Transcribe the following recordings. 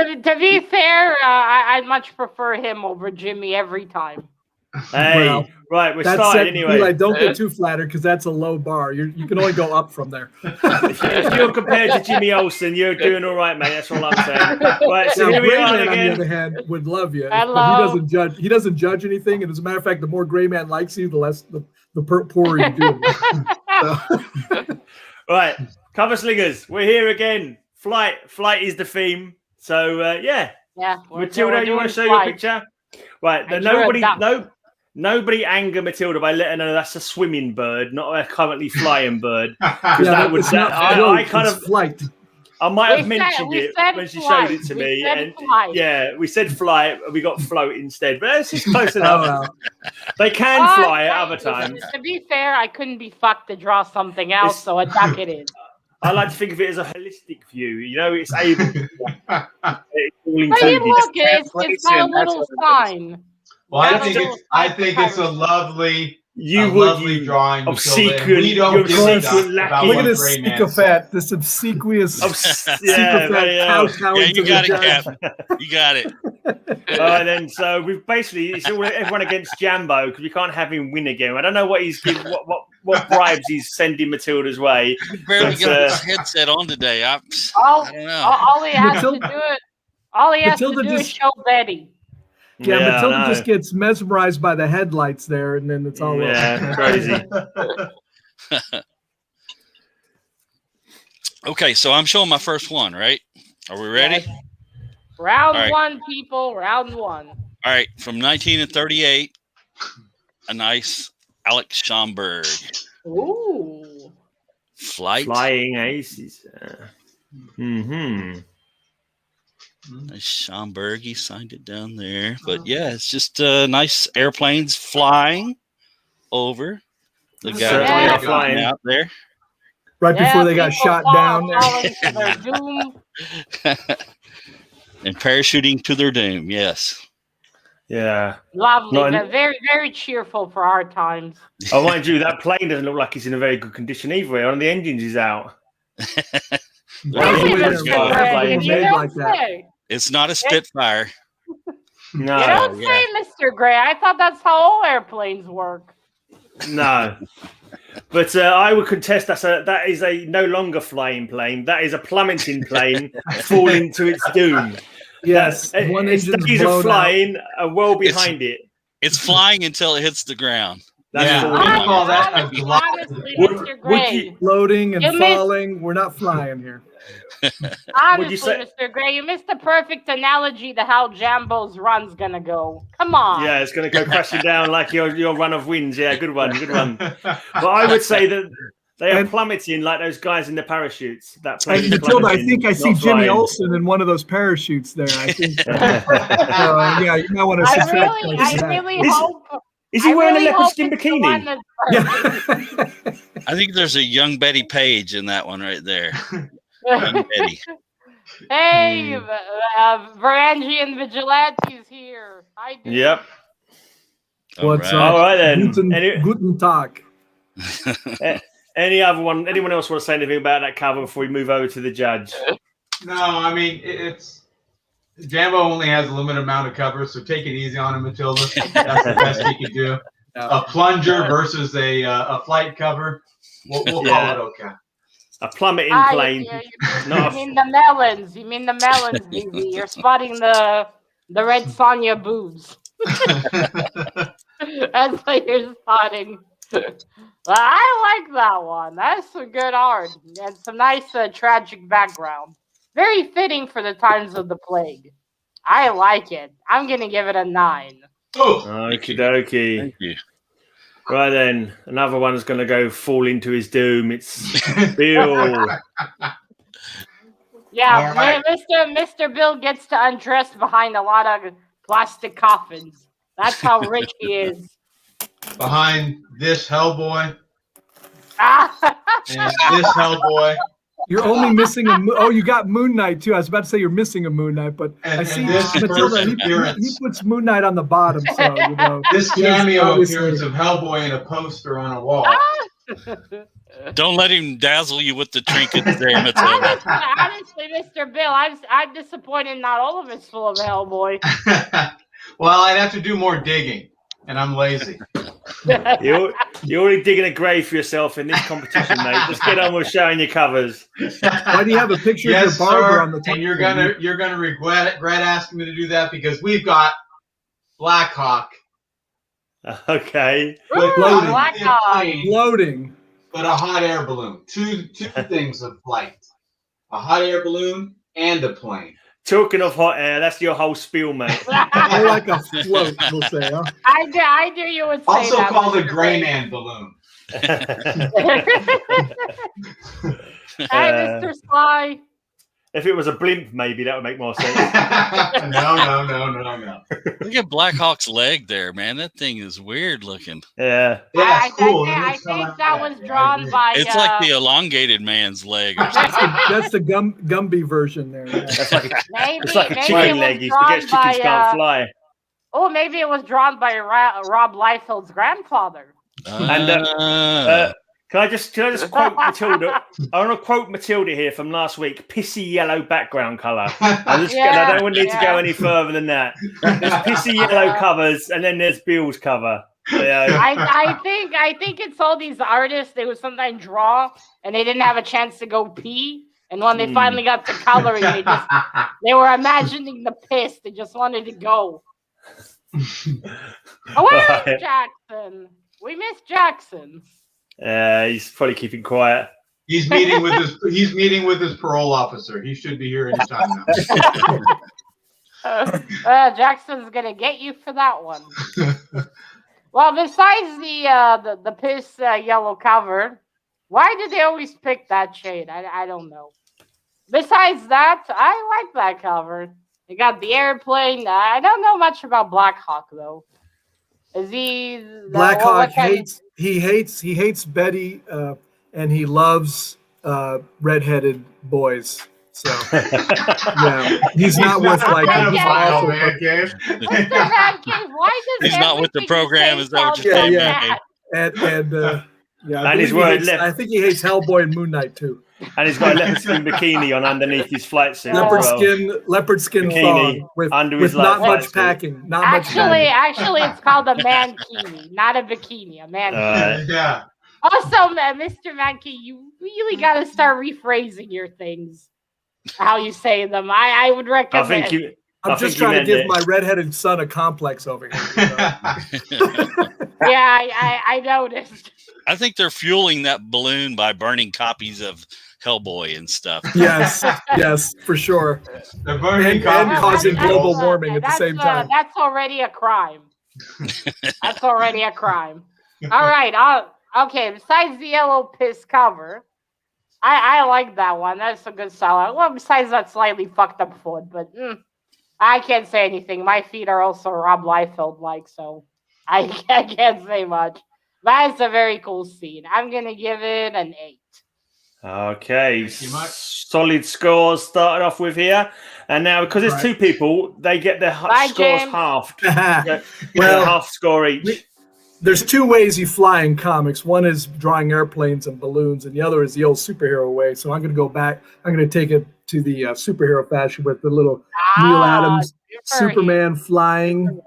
To be fair, I much prefer him over Jimmy every time. Hey, Well, right, we're starting anyway. Eli, don't get too flattered because that's a low bar. You can only go up from there. If you're compared to Jimmy Olsen, you're doing all right, mate. That's all I'm saying. Right, so here we are Greyman, again. on the other hand, would love you, Hello. but he doesn't judge. He doesn't judge anything, and as a matter of fact, the more Greyman likes you, the less the poorer you do. Right, cover slingers. We're here again. Flight is the theme. So yeah. Matilda, you want to show your picture? Right, nobody anger Matilda by letting her know that's a swimming bird, not a currently flying bird. Flight. I might have mentioned it when she showed it to me, and we said fly, we got float instead. But it's just close enough. They can fly at other times. To be fair, I couldn't be fucked to draw something else, so I duck it in. I like to think of it as a holistic view. You know, it's able. It's got a little sign. Well, I think it's a lovely. Lovely drawing. Obsequious. We don't give a shit about Look what at this Greyman sycophant, this obsequious sycophant kowtowing you to got the it, Cap. judge. You got it. Then so we've basically it's all everyone against Jambo because we can't have him win again. I don't know what he's what bribes he's sending Matilda's way. He barely got his headset on today. I don't know. All he has to do is show Betty. Yeah, Matilda just gets mesmerized by the headlights there, and then it's all over. Crazy. Okay, so I'm showing my first one, right? Are we ready? Round one, people. Round one. All right, from 1938, a nice Alex Schomburg. Ooh. Flying Aces. Nice Schomburg. He signed it down there. But yeah, it's just nice airplanes flying over. The guy flying out there. Right before they got shot down there. And parachuting to their doom, yes. Yeah. Lovely. Very, very cheerful for our times. Oh, mind you, that plane doesn't look like it's in a very good condition either. One of the engines is out. It's not a Spitfire. No. You don't say, Mr. Gray. I thought that's how all airplanes work. No. But I would contest that is a no longer flying plane. That is a plummeting plane falling to its doom. Yes. One engine's days of flying are well behind it. It's flying until it hits the ground. That's I call that a glide. Floating and falling. We're not flying here. Honestly, Mr. Gray, you missed the perfect analogy to how Jambo's run's gonna go. Come on. Yeah, it's gonna go crashing down like your run of winds. Yeah, good one. But I would say that they are plummeting like those guys in the parachutes. That plane. Matilda, I think I see Jimmy Olsen in one of those parachutes there. I think. Yeah, you might want to. I really hope. Is he wearing a leopard skin bikini? I think there's a young Betty Page in that one right there. Young Betty. Hey, Varangian Vigilante's here. Hi, dude. Yep. What's up? All right then. Guten Tag. Anyone else want to say anything about that cover before we move over to the judge? No, I mean it's Jambo only has a limited amount of cover, so take it easy on him, Matilda. That's the best he can do. A plunger versus a flight cover. We'll call it okay. A plummeting plane. You mean the melons? You mean the melons, BB? You're spotting the red Sonya boobs. That's what you're spotting. I like that one. That's some good art and some nice tragic background. Very fitting for the times of the plague. I like it. I'm gonna give it a 9. Okie dokie. Thank you. Right then, another one's going to go fall into his doom. It's Bill. Yeah, right. Mr. Bill gets to undress behind a lot of plastic coffins. That's how rich he is. Behind this Hellboy. And this Hellboy. You're only missing you got Moon Knight too. I was about to say you're missing a Moon Knight, but I see Matilda. He puts Moon Knight on the bottom, so this cameo appearance of Hellboy in a poster on a wall. Don't let him dazzle you with the trinkets there, Matilda. Honestly, Mr. Bill, I'm disappointed not all of it's full of Hellboy. Well, I'd have to do more digging, and I'm lazy. You're already digging a grave for yourself in this competition, mate. Just get on with showing your covers. Why do you have a picture of your barber on the top? And you're gonna regret asking me to do that because we've got Black Hawk. Okay. Floating. But a hot air balloon. Two things of flight. A hot air balloon and a plane. Talking of hot air, that's your whole spiel, mate. I like a float, we'll say, huh? I knew you would say also that. Also called a Greyman balloon. Hey, Mr. Sly. If it was a blimp, maybe that would make more sense. No. Look at Black Hawk's leg there, man. That thing is weird looking. Yeah. Yeah, cool. I think that was drawn by. It's like the elongated man's leg. Or something. That's the Gumby version there. Yeah. That's like maybe, it's like a chicken leg. He forgets chickens can't fly. Oh, maybe it was drawn by Rob Liefeld's grandfather. And can I just quote Matilda? I want to quote Matilda here from last week. Pissy yellow background color. I don't need to go any further than that. There's pissy yellow covers, and then there's Bill's cover. I think it's all these artists. They would sometimes draw, and they didn't have a chance to go pee. And when they finally got to coloring, they were imagining the piss. They just wanted to go. Where is Jackson? We miss Jackson. He's probably keeping quiet. He's meeting with his parole officer. He should be here anytime now. Jackson's gonna get you for that one. Well, besides the piss yellow cover, why did they always pick that shade? I don't know. Besides that, I like that cover. They got the airplane. I don't know much about Black Hawk though. Is he Black Hawk hates? He hates Betty, and he loves redheaded boys. So yeah, he's not with like. Man cave. He's not with the program. Is that what you're saying? Yeah. And his word left. I think he hates Hellboy and Moon Knight too. And he's got a leopard skin bikini on underneath his flight suit. Leopard skin bikini with his not much packing. Actually, it's called a mankini, not a bikini. A mankini. Yeah. Also, Mr. Mankey, you really got to start rephrasing your things, how you say them. I would recommend. I'm just trying to give my redheaded son a complex over here. Yeah, I noticed. I think they're fueling that balloon by burning copies of Hellboy and stuff. Yes, for sure. They're burning and causing global warming at the same time. That's already a crime. That's already a crime. All right. Okay. Besides the yellow piss cover, I like that one. That's a good style. Well, besides that slightly fucked up foot, but I can't say anything. My feet are also Rob Liefeld like, so I can't say much. That's a very cool scene. I'm gonna give it an 8. Okay, solid scores started off with here, and now because there's two people, they get their scores James. halved. Well, half score each. There's two ways you fly in comics. One is drawing airplanes and balloons, and the other is the old superhero way. So I'm going to go back. I'm going to take it to the superhero fashion with the little Neil Adams Superman flying.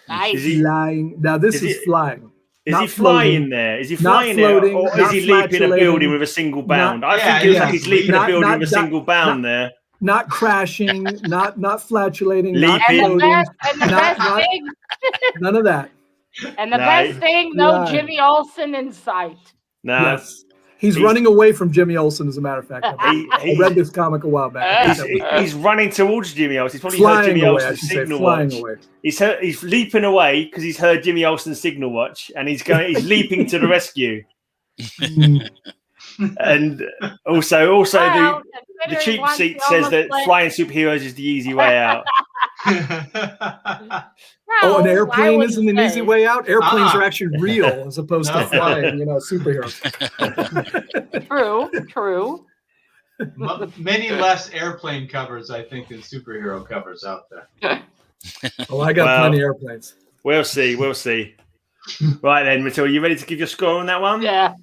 Nice. Flying. Now this is flying. Is he flying there? Is he flying there? Or is he leaping a building with a single bound? I think it looks like he's leaping a building with a single bound there. Not crashing, not flatulating, leaping. not floating. None of that. And the best thing, no Jimmy Olsen in sight. No. Yes. He's running away from Jimmy Olsen, as a matter of fact. I read this comic a while back. He's running towards Jimmy Olsen. He's probably heard Jimmy Olsen's signal watch. He's leaping away because he's heard Jimmy Olsen's signal watch, and he's leaping to the rescue. And also the cheap seat says that flying superheroes is the easy way out. An airplane isn't an easy way out. Airplanes are actually real as opposed to flying, superheroes. True. Many less airplane covers, I think, than superhero covers out there. I got plenty of airplanes. We'll see. Right then, Matilda, you ready to give your score on that one? Yeah.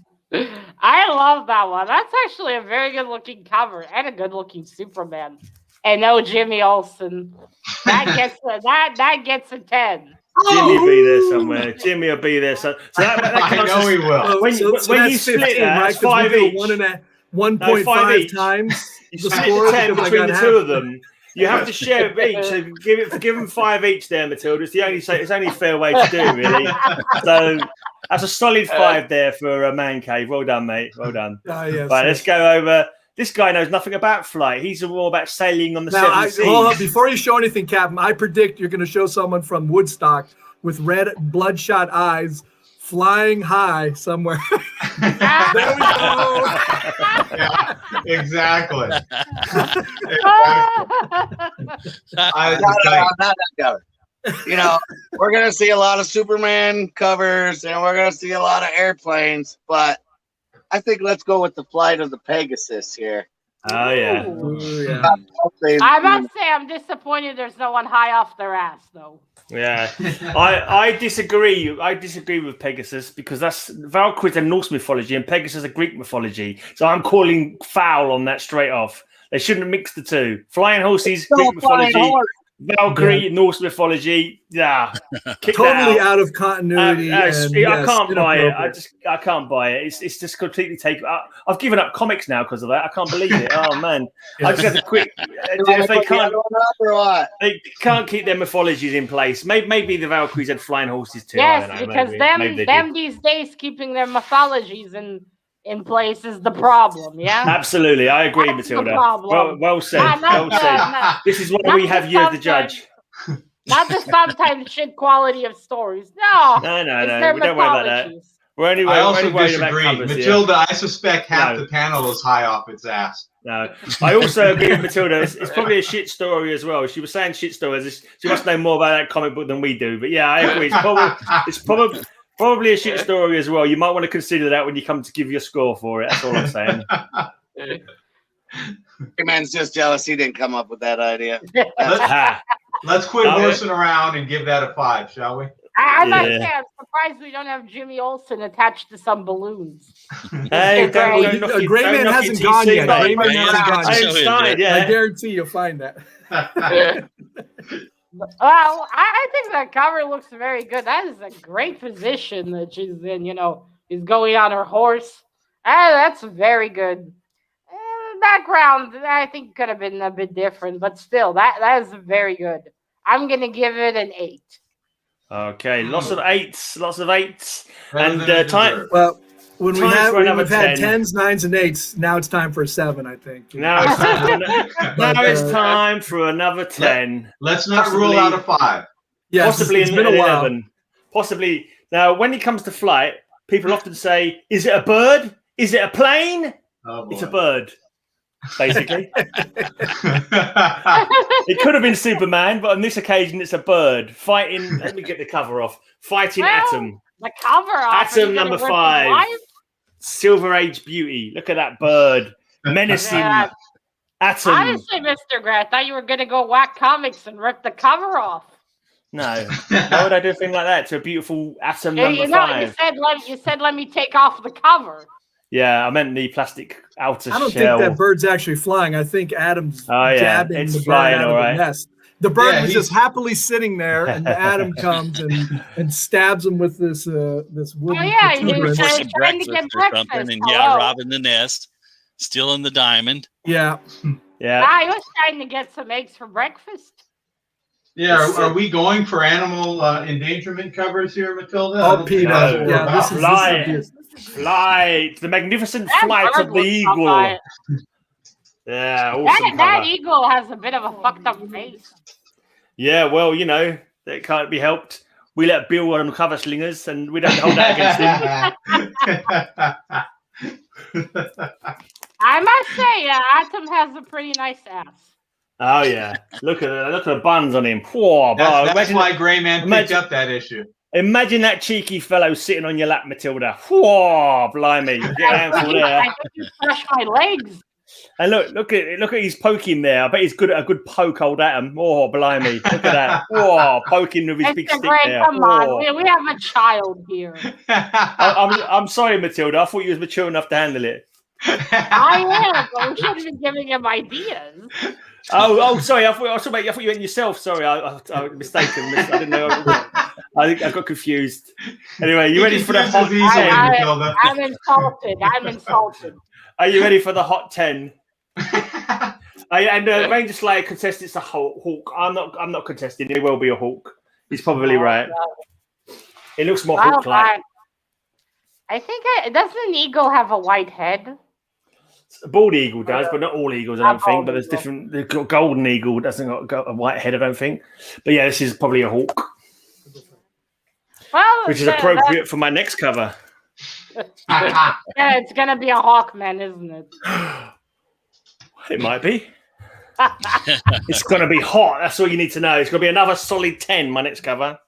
I love that one. That's actually a very good looking cover and a good looking Superman. And no Jimmy Olsen. That gets a 10. Jimmy will be there somewhere. Jimmy will be there. So that I know he will. When you split 15, that, right? that's 5 each. 1.5 times. You split the 10 between the two of them. You have to share it each. So give them 5 each there, Matilda. It's only a fair way to do, really. So that's a solid 5 there for a man cave. Well done, mate. Well done. Yes, right, let's go over. This guy knows nothing about flight. He's more about sailing on the seven seas. Hold on, before you show anything, Captain, I predict you're going to show someone from Woodstock with red bloodshot eyes flying high somewhere. There we go. Yeah, exactly. You know, we're going to see a lot of Superman covers and we're going to see a lot of airplanes, but I think let's go with the flight of the Pegasus here. Oh, yeah. I must say I'm disappointed there's no one high off their ass, though. Yeah. I disagree. I disagree with Pegasus because that's Valkyries are Norse mythology and Pegasus are Greek mythology. So I'm calling foul on that straight off. They shouldn't mix the two. Flying horses, Greek mythology. Valkyrie, Norse mythology, totally out of continuity. I can't buy it. I can't buy it. It's just completely taken. I've given up comics now because of that. I can't believe it. Oh man, I just have to quit. They can't keep their mythologies in place. Maybe the Valkyries had flying horses too. Yes, because them these days keeping their mythologies in place is the problem, yeah? Absolutely, I agree, That's Matilda. Well said. Well said. This is why we have you as the judge. Not the sometimes shit quality of stories. No. We don't worry about that. I also disagree. Matilda, I suspect half the panel is high off its ass. No, I also agree with Matilda. It's probably a shit story as well. She was saying shit stories. She must know more about that comic book than we do. But yeah, I agree. It's probably a shit story as well. You might want to consider that when you come to give your score for it. That's all I'm saying. Man's just jealous he didn't come up with that idea. Let's quit horsing around and give that a 5, shall we? I'm surprised we don't have Jimmy Olsen attached to some balloons. Hey, Greyman hasn't gone yet. Greyman hasn't gone yet. I guarantee you'll find that. Well, I think that cover looks very good. That is a great position that she's in. You know, she's going on her horse. That's very good. Background, I think could have been a bit different, but still, that is very good. I'm gonna give it an 8. Okay, lots of eights. And time. Well, when we've had 10s, 9s, and 8s, now it's time for a 7, I think. Now it's time for another 10. Let's not rule out a 5. Yes, possibly it's an been a while. 11. Possibly. Now, when it comes to flight, people often say, is it a bird? Is it a plane? It's a bird, basically. It could have been Superman, but on this occasion, it's a bird fighting. Let me get the cover off. Fighting Atom. The cover off. Atom number 5. Silver Age Beauty. Look at that bird. Menacing. Atom. Honestly, Mr. Grant, I thought you were going to go whack comics and rip the cover off. No. Why would I do a thing like that to a beautiful Atom number 5? You said let me take off the cover. Yeah, I meant the plastic outer shell. I don't think that bird's actually flying. I think Adam's jabbing the bird out of the nest. The bird was just happily sitting there, and the Atom comes and stabs him with this wooden. Oh yeah, he was trying to get breakfast. And robbing the nest, stealing the diamond. Yeah. I was trying to get some eggs for breakfast. Yeah, are we going for animal endangerment covers here, Matilda? Oh, Peter. Yeah, this is Flight, the magnificent flight of the eagle. Yeah, awesome. That eagle has a bit of a fucked up face. Yeah, well, you know, that can't be helped. We let Bill uncover Slingers, and we don't hold that against him. I must say, Atom has a pretty nice ass. Oh yeah, look at the buns on him. Whoa, that's why Greyman picked up that issue. Imagine that cheeky fellow sitting on your lap, Matilda. Whoa, blimey! Get a handful there. I think you crush my legs. And look at he's poking there. I bet he's good at a good poke, old Adam. Oh, blimey! Look at that. Oh, poking with his big stick there. Come on, we have a child here. I'm sorry, Matilda. I thought you was mature enough to handle it. I am, but we shouldn't be giving him ideas. Oh, sorry. I thought you went yourself. Sorry, I was mistaken. I didn't know. I got confused. Anyway, you ready for the hot 10? I'm insulted. Are you ready for the hot 10? And Ranger Slayer contestants a hawk. I'm not contesting. It will be a hawk. He's probably right. It looks more hawk-like. I think doesn't an eagle have a white head? A bald eagle does, but not all eagles, I don't think. But there's different. The golden eagle doesn't got a white head, I don't think. But yeah, this is probably a hawk. Well, which is appropriate for my next cover. Yeah, it's gonna be a Hawkman, isn't it? It might be. It's gonna be hot. That's all you need to know. It's gonna be another solid 10. My next cover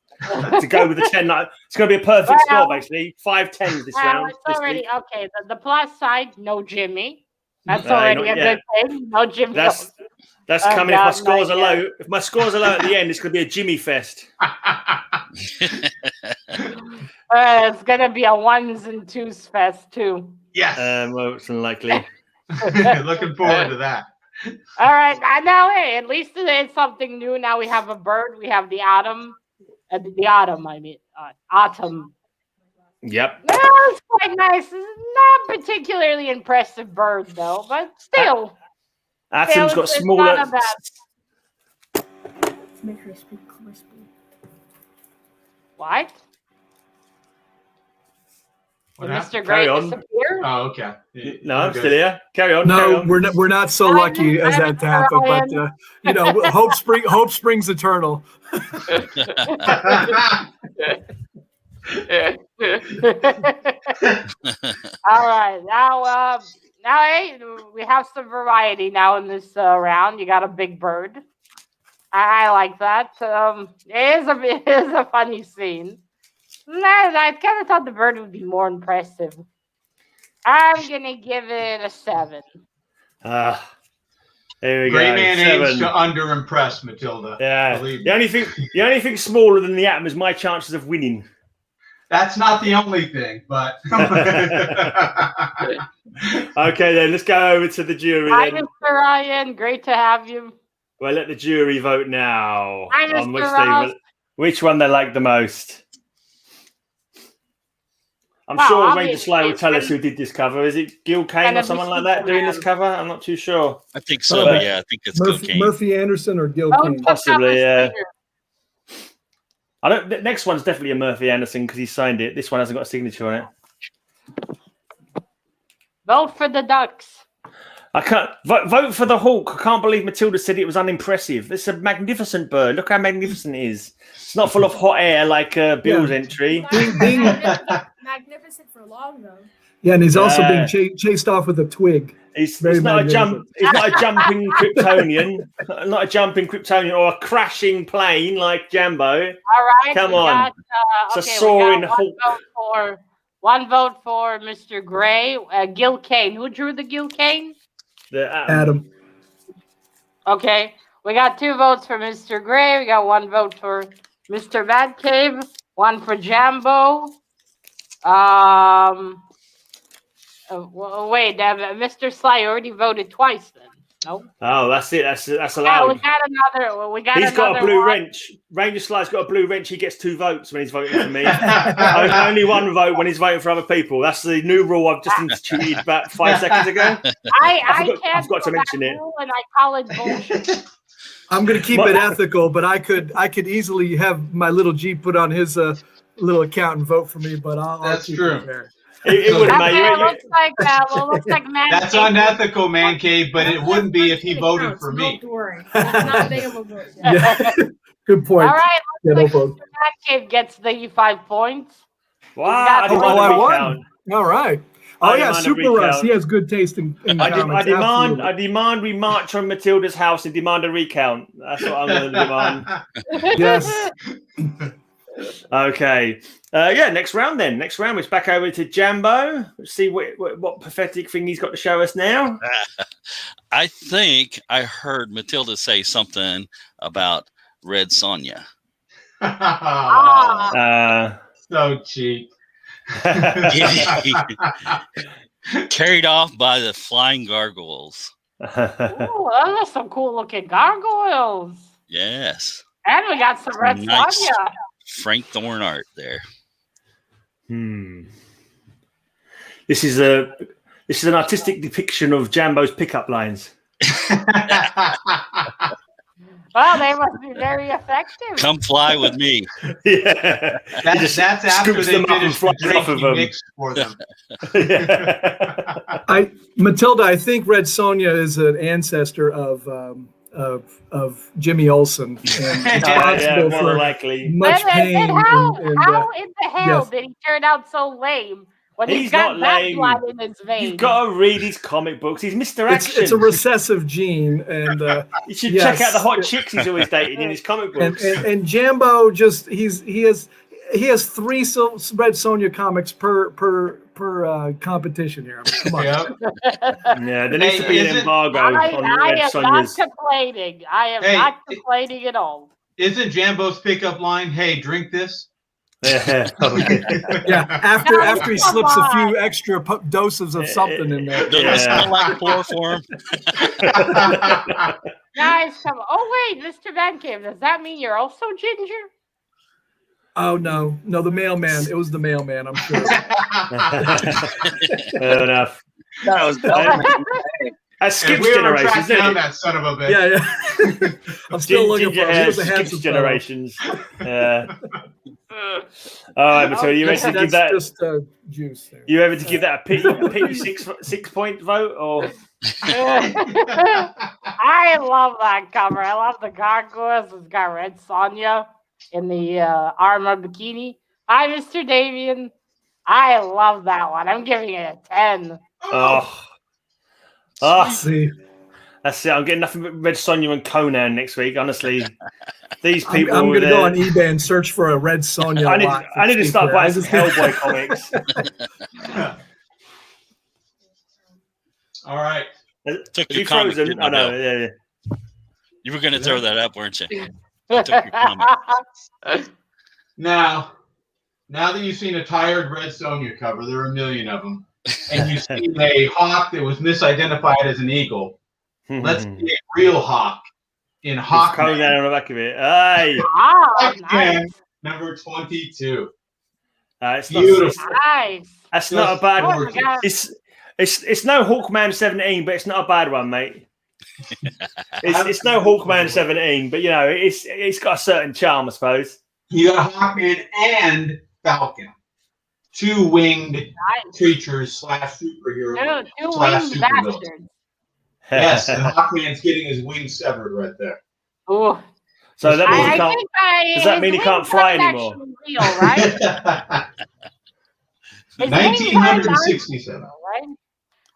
to go with the 10. It's gonna be a perfect score, basically. 5 10s this round. It's already okay. The plus side, no Jimmy. That's already a good thing. No Jimmy. That's coming if my scores are low. If my scores are low at the end, it's going to be a Jimmy fest. It's going to be a 1s and 2s fest, too. Yes. Well, it's unlikely. Looking forward to that. All right. Now, hey, at least it's something new. Now we have a bird. We have the autumn. Autumn. Yep. Yeah, it's quite nice. It's not particularly impressive bird, though, but still. Atom's got smaller. Make her speak crispy. What? Did Mr. Carry Gray on. disappear? Oh, okay. No, I'm still here. Carry on. No, we're not so lucky as that to happen, but hope springs eternal. All right, now, hey, we have some variety now in this round. You got a big bird. I like that. It is a funny scene. I kind of thought the bird would be more impressive. I'm gonna give it a 7. There we go. Greyman aims to underimpress Matilda. Yeah. The only thing smaller than the Atom is my chances of winning. That's not the only thing, but okay, then let's go over to the jury. Hi, Mr. Ryan. Great to have you. Well, let the jury vote now Hi, on which one they like the most. I'm Well, sure obviously Ranger Slayer will tell us it's- who did this cover. Is it Gil Kane or someone like that doing this cover? I'm not too sure. I think so. Yeah, I think it's cocaine. Murphy Anderson or Gil Oh, Kane. Possibly, yeah. The next one's definitely a Murphy Anderson because he signed it. This one hasn't got a signature on it. Vote for the Ducks. I can't vote for the Hawk. I can't believe Matilda said it was unimpressive. It's a magnificent bird. Look how magnificent it is. It's not full of hot air like Bill's entry. Magnificent for long though. Yeah, and he's also being chased off with a twig. It's not a jumping Kryptonian, not a jumping Kryptonian or a crashing plane like Jambo. All right. Come on. It's a soaring Hawk. One vote for Mr. Gray. Gil Kane. Who drew the Gil Kane? Adam. Okay. We got 2 votes for Mr. Gray. We got 1 vote for Mr. Batcave. 1 for Jambo. Wait, Mr. Sly already voted twice then. Nope. Oh, that's it. That's allowed. Yeah, we got another. He's got a blue one. wrench. Ranger Sly's got a blue wrench. He gets 2 votes when he's voting for me. Only 1 vote when he's voting for other people. That's the new rule I've just instituted about 5 seconds ago. I forgot to mention it. And I call it bullshit. I'm going to keep it ethical, but I could easily have my little G put on his little account and vote for me. But I'll keep true. it there. It wouldn't matter. Looks like man. That's unethical, Man Cave, but it wouldn't be if he voted for me. Don't worry. It's not big of a vote. Yeah. Good point. All right. Yeah, Looks no like Mr. Batcave gets the 5 points. Wow, I I won. recount. All right. Oh yeah, Super Russ. He has good taste in comics. I demand we march on Matilda's house and demand a recount. That's what I'm going to demand. Yes. Okay. Next round then. Next round, it's back over to Jambo. Let's see what pathetic thing he's got to show us now. I think I heard Matilda say something about Red Sonja. So cheap. Carried off by the flying gargoyles. Ooh, those are some cool looking gargoyles. Yes. And we got some Red Sonja. Frank Thorne art there. This is an artistic depiction of Jambo's pickup lines. Well, they must be very effective. Come fly with me. Yeah. That's after they finish the drink he mixed for them. Matilda, I think Red Sonja is an ancestor of Jimmy Olsen, and responsible for likely much pain. How in the hell did he turn out so lame? When he's got that blood in his veins. You've got to read his comic books. He's Mr. Action. It's a recessive gene, and you should check out the hot chicks he's always dating in his comic books. And Jambo he has 3 Red Sonja comics per competition here. I mean, come on. Yeah, there needs to be an embargo on Red Sonja's. Not complaining. I am not complaining at all. Isn't Jambo's pickup line, "Hey, drink this"? Yeah. After he slips a few extra doses of something in there. Doesn't it smell like chloroform? Guys, come on. Oh wait, Mr. Vancave, does that mean you're also ginger? Oh no, the mailman. It was the mailman, I'm sure. Fair enough. That was I skipped generations. That son of a bitch. Yeah. I'm still looking for him. Skips generations. Yeah. All right, Matilda, you ready to give that? Just juice there. You ready to give that a pity 6-point vote, or? I love that cover. I love the gargoyles. It's got Red Sonja in the armor bikini. Hi, Mr. Davian. I love that one. I'm giving it a 10. See. That's it. I'm getting nothing but Red Sonja and Conan next week. Honestly, these people. I'm going to go on eBay and search for a Red Sonja. I need to start buying some Hellboy comics. All right. Took your comic, frozen? I know. Yeah. You were going to throw that up, weren't you? I took your comic. Now that you've seen a tired Red Sonja cover, there are a million of them, and you've seen a hawk that was misidentified as an eagle. Let's see a real hawk in Hawk. Conan on the back of it. Hey, nice. Number 22. It's beautiful. Nice. That's not a bad one. It's no Hawkman 17, but it's not a bad one, mate. It's no Hawkman 17, but you know it's got a certain charm, I suppose. You got Hawkman and Falcon, 2 winged creatures / superhero / supervillain. Yes, and Hawkman's getting his wings severed right there. Oh, so that means does that mean he can't fly anymore? Real, right? 1967. Right?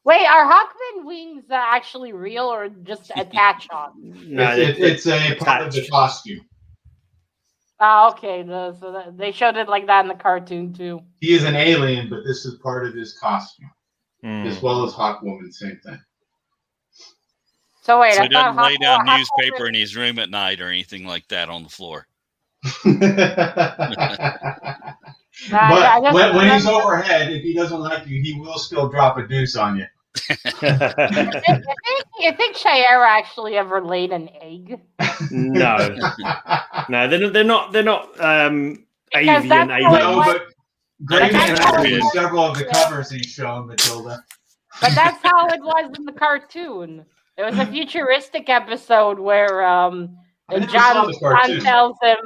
Wait, are Hawkman wings actually real or just attached on? No, it's a part of the costume. Oh, okay. So they showed it like that in the cartoon too. He is an alien, but this is part of his costume, as well as Hawkwoman. Same thing. So wait, so he doesn't lay down newspaper in his room at night or anything like that on the floor. But when he's overhead, if he doesn't like you, he will still drop a deuce on you. You think Shayera actually ever laid an egg? No, they're not avian. No, but Grayman has several of the covers he's shown, Matilda. But that's how it was in the cartoon. There was a futuristic episode where John tells him,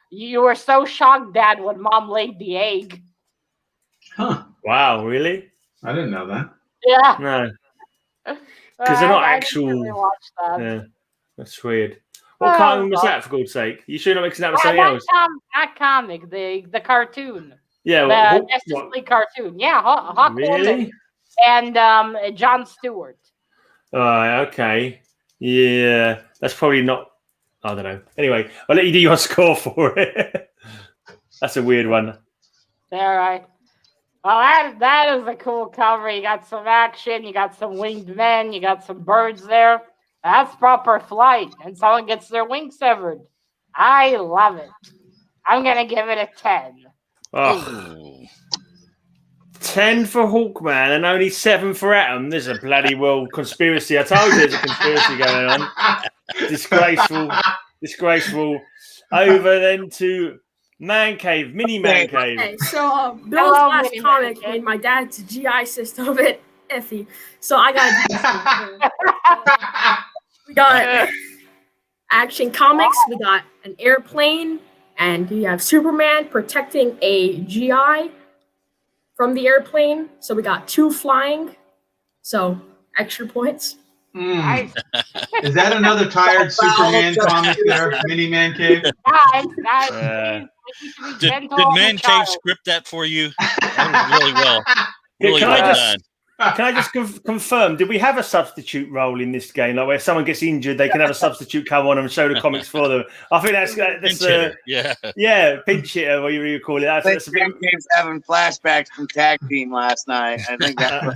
"You were so shocked, Dad, when Mom laid the egg." Huh? Wow, really? I didn't know that. Yeah. No. Because they're not actual. Really watch that. Yeah, that's weird. What cartoon was that, for God's sake? You sure not mixing that with something else? That comic, the cartoon. Yeah, the Justice League cartoon. Yeah, Hawkwoman really? And John Stewart. Okay. Yeah, that's probably not. I don't know. Anyway, I'll let you do your score for it. That's a weird one. All right. Well, that is a cool cover. You got some action. You got some winged men. You got some birds there. That's proper flight. And someone gets their wings severed. I love it. I'm going to give it a 10. Oh. 10 for Hawkman and only 7 for Atom. There's a bloody well conspiracy. I told you there's a conspiracy going on. Disgraceful. Over then to Man Cave, Mini Man Cave. Okay, so Bill's last comic made my dad's GI system a bit iffy. So I got we got Action Comics, we got an airplane, and we have Superman protecting a GI from the airplane. So we got 2 flying. So extra points. Is that another tired Superman comic there, Mini Man Cave? Did Man Cave script that for you? That was really well. Really well done. Can I just confirm, did we have a substitute role in this game? Like where someone gets injured, they can have a substitute come on and show the comics for them. I think that's pinch hitter, what you call it. That's a bit... Cave's having flashbacks from tag team last night. I think that's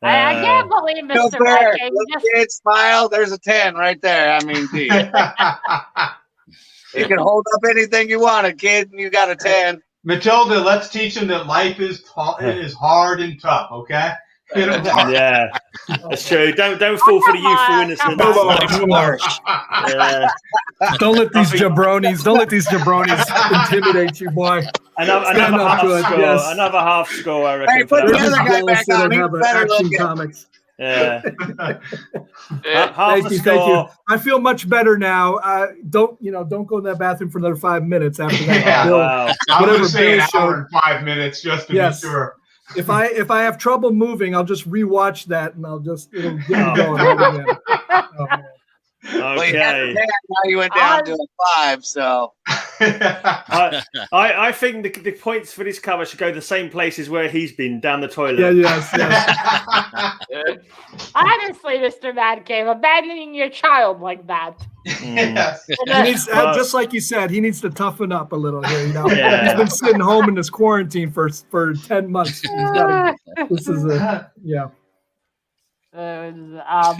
I can't believe Mr. Look, kid, smile. There's a 10 right there. I mean, gee. You can hold up anything you want, kid, and you got a 10. Matilda, let's teach him that life is hard and tough, okay? Yeah, that's true. Don't fall for the youthful innocence. Don't let these jabronis intimidate you, boy. Another half score, I reckon. Hey, put the other guy back on. He's better Action looking. Comics. Yeah. Thank you. I feel much better now. Don't go in that bathroom for another 5 minutes after that. Yeah. Wow. I'm going to say an hour and 5 minutes just to be sure. If I have trouble moving, I'll just rewatch that and it'll get me going right again. Okay. Well, now you went down to a 5, so. I think the points for this cover should go the same places where he's been, down the toilet. Yes. Honestly, Mr. Mad Cave, abandoning your child like that. Yes. He needs, just like you said, he needs to toughen up a little here. He's been sitting home in this quarantine for 10 months.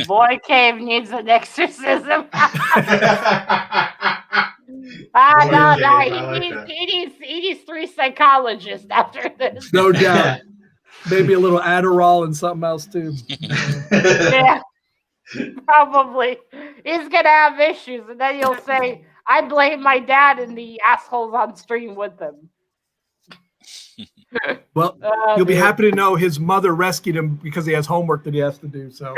Boy Cave needs an exorcism. He needs 3 psychologists after this. No doubt. Maybe a little Adderall and something else too. Yeah, probably. He's gonna have issues, and then you'll say, "I blame my dad and the assholes on stream with him." Well, you'll be happy to know his mother rescued him because he has homework that he has to do. So,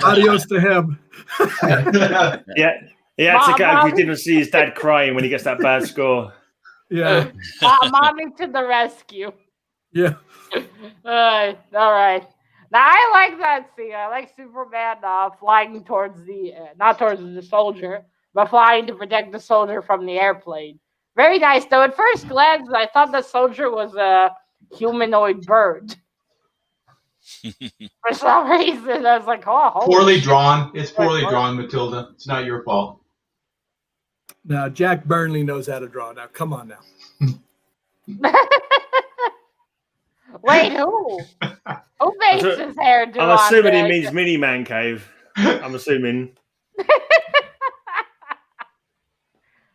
adios to him. Yeah, he had to go. He didn't see his dad crying when he gets that bad score. Yeah. Mommy to the rescue. Yeah. All right. Now I like that scene. I like Superman flying towards not towards the soldier, but flying to protect the soldier from the airplane. Very nice, though. At first glance, I thought the soldier was a humanoid bird. For some reason, I was like, "Oh, poorly drawn. It's poorly drawn, Matilda. It's not your fault." Now, Jack Burnley knows how to draw. Now, come on now. Wait, who? Who makes his hair do? I'm assuming he means Mini Man Cave. I'm assuming.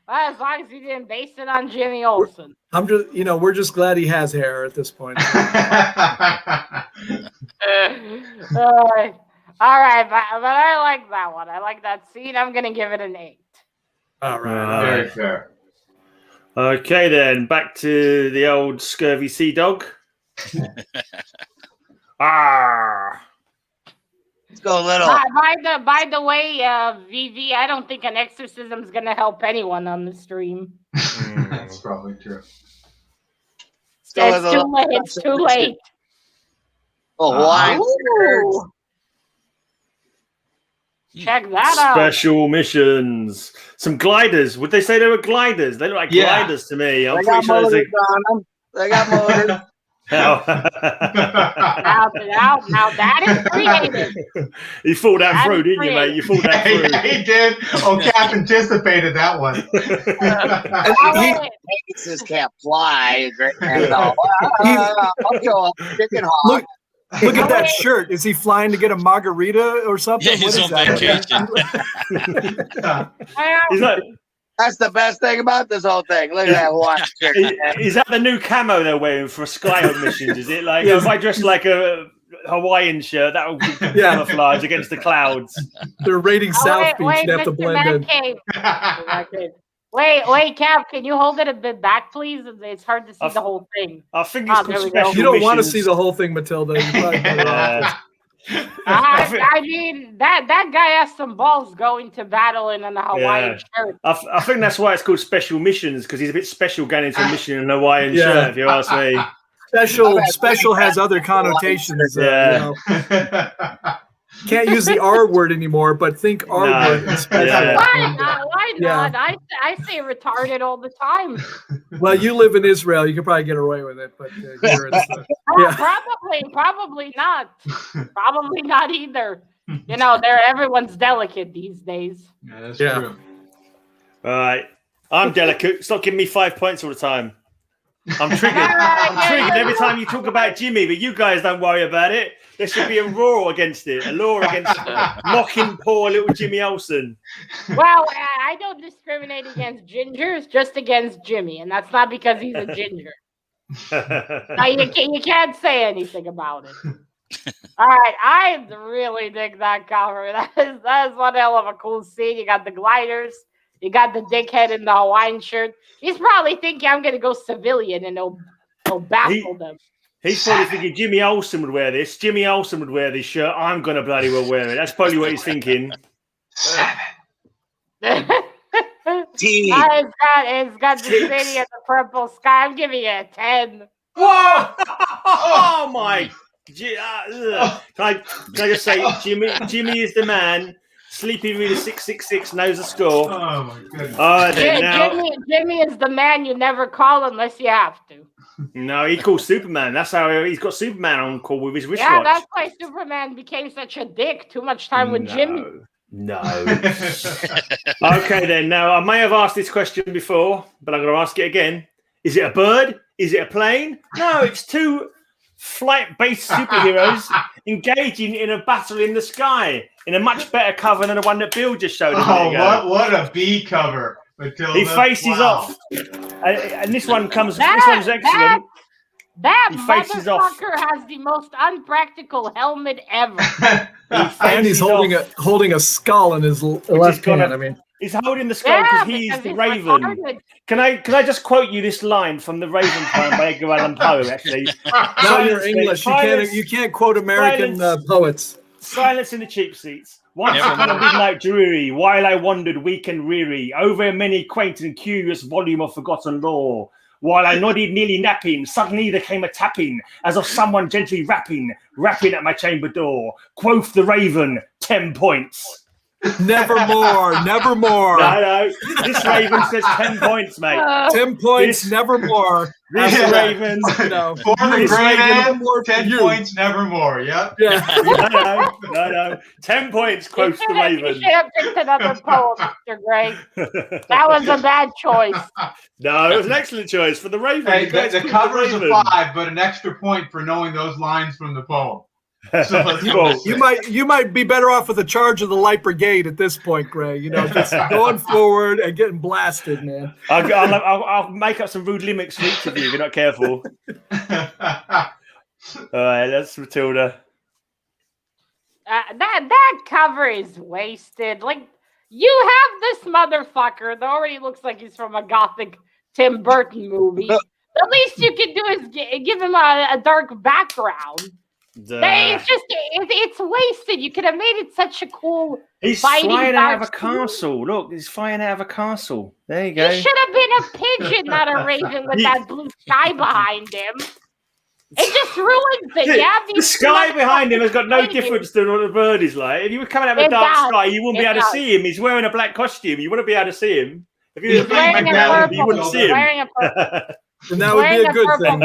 Well, as long as he didn't base it on Jimmy Olsen. I'm just, we're just glad he has hair at this point. All right, but I like that one. I like that scene. I'm gonna give it an 8. All right. Very fair. Okay, then back to the old scurvy sea dog. Let's go a little. By the way, VV, I don't think an exorcism is gonna help anyone on the stream. That's probably true. It's too late. Hawaiian shirts. Check that out. Special missions. Some gliders. Would they say they were gliders? They look like gliders to me. I'm They pretty got sure motors on them. They got motors. now that is creative. You thought that through, didn't you, mate? You thought that through. He did. Oh, Cap anticipated that one. Pegasus can't fly. Great man. I'll show up. Chicken hawk. Look at that shirt. Is he flying to get a margarita or something? Yeah, he's on vacation. That's the best thing about this whole thing. Look at that white shirt. Is that the new camo they're wearing for Sky missions? Is it like if I dress like a Hawaiian shirt, that will camouflage against the clouds? They're raiding South Beach. They have to blend in. Wait, Cap, can you hold it a bit back, please? It's hard to see the whole thing. I think it's called special You don't want to see the whole thing, Matilda. I mean, that guy has some balls going to battle in a Hawaiian shirt. I think that's why it's called special missions, because he's a bit special going into a mission in a Hawaiian shirt, if you ask me. Special has other connotations. Can't use the R word anymore, but think R word. Why not? I say retarded all the time. Well, you live in Israel. You could probably get away with it, but here it's probably not. Probably not either. You know, everyone's delicate these days. Yeah, that's true. All right. I'm delicate. Stop giving me 5 points all the time. I'm triggered. I'm triggered every time you talk about Jimmy, but you guys don't worry about it. There should be a law against it. A law against mocking poor little Jimmy Olsen. Well, I don't discriminate against gingers, just against Jimmy, and that's not because he's a ginger. No, you can't say anything about it. All right, I really dig that cover. That is one hell of a cool scene. You got the gliders. You got the dickhead in the Hawaiian shirt. He's probably thinking I'm going to go civilian and he'll baffle them. He's probably thinking Jimmy Olsen would wear this. Jimmy Olsen would wear this shirt. I'm going to bloody well wear it. That's probably what he's thinking. 7. It's got the city and the purple sky. I'm giving it a 10. Whoa! Oh, my. Can I just say, Jimmy is the man. Sleepy Reader 666 knows the score. Oh, my goodness. Jimmy is the man you never call unless you have to. No, he calls Superman. That's how he's got Superman on call with his wristwatch. Yeah, that's why Superman became such a dick. Too much time with Jimmy. No. Okay, then. Now, I may have asked this question before, but I'm going to ask it again. Is it a bird? Is it a plane? No, it's two flight-based superheroes engaging in a battle in the sky in a much better cover than the one that Bill just showed us. Oh, what a B cover. Matilda. He faces off. And this one's excellent. That motherfucker has the most unpractical helmet ever. And he's holding a skull in his left hand. I mean, he's holding the skull because he's the Raven. Retarded. Can I just quote you this line from the Raven poem by Edgar Allan Poe? Actually, no, you're English. You can't quote American poets. Silence in the cheap seats. Once upon a midnight dreary, while I wandered weak and weary over many quaint and curious volume of forgotten lore, while I nodded nearly napping, suddenly there came a tapping, as of someone gently rapping at my chamber door. Quoth the Raven, 10 points. Nevermore. No. This Raven says 10 points, mate. 10 points, nevermore. This Raven, for the great man, 10 points, nevermore. Yep. Yeah. No. 10 points, quotes the Raven. You should have picked another poem, Mr. Gray. That was a bad choice. No, it was an excellent choice for the Raven. Hey, the cover is a 5, but an extra point for knowing those lines from the poem. So you might be better off with a charge of the Light Brigade at this point, Gray. You know, just going forward and getting blasted, man. I'll make up some rude limits for each of you if you're not careful. All right, that's Matilda. That cover is wasted. Like, you have this motherfucker that already looks like he's from a gothic Tim Burton movie. The least you can do is give him a dark background. It's wasted. You could have made it such a cool. He's flying out of a castle. Look, he's flying out of a castle. There you go. He should have been a pigeon, not a raven, with that blue sky behind him. It just ruins it. The sky behind him has got no difference to what the bird is like. If you were coming out of a dark sky, you wouldn't be able to see him. He's wearing a black costume. You wouldn't be able to see him. If you were wearing a purple, you wouldn't see him. And that would be a good thing.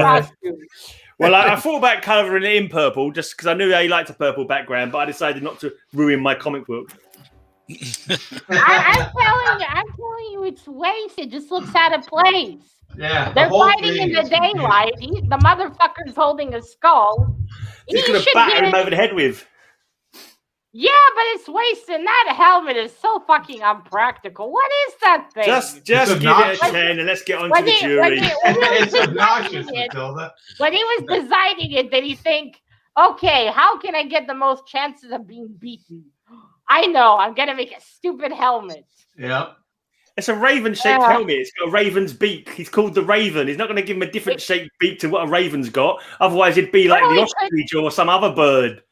Well, I thought about colouring it in purple just because I knew he liked a purple background, but I decided not to ruin my comic book. I'm telling you, it's wasted. It just looks out of place. Yeah, they're fighting in the daylight. The motherfucker's holding a skull. He's going to batter him over the head with. Yeah, but it's wasting. That helmet is so fucking unpractical. What is that thing? Just give it a 10 and let's get on to the jury. It's obnoxious, Matilda. When he was designing it, did he think, okay, how can I get the most chances of being beaten? I know, I'm going to make a stupid helmet. Yep. It's a raven-shaped helmet. It's got a raven's beak. He's called the Raven. He's not going to give him a different shaped beak to what a raven's got. Otherwise, it'd be like the ostrich or some other bird.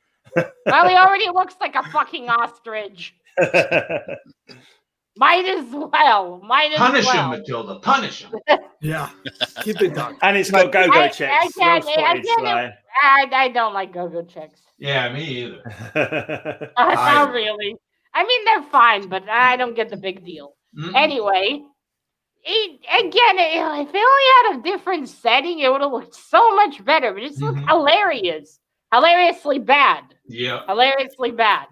Well, he already looks like a fucking ostrich. Might as well. Punish him, Matilda. Punish him. Yeah. Keep it down. And it's got go-go checks. I don't like go-go checks. Yeah, me either. Not really. I mean, they're fine, but I don't get the big deal. Mm-hmm. Anyway, if it only had a different setting, it would have looked so much better. But it's looked hilarious. Hilariously bad. Yeah. Hilariously bad.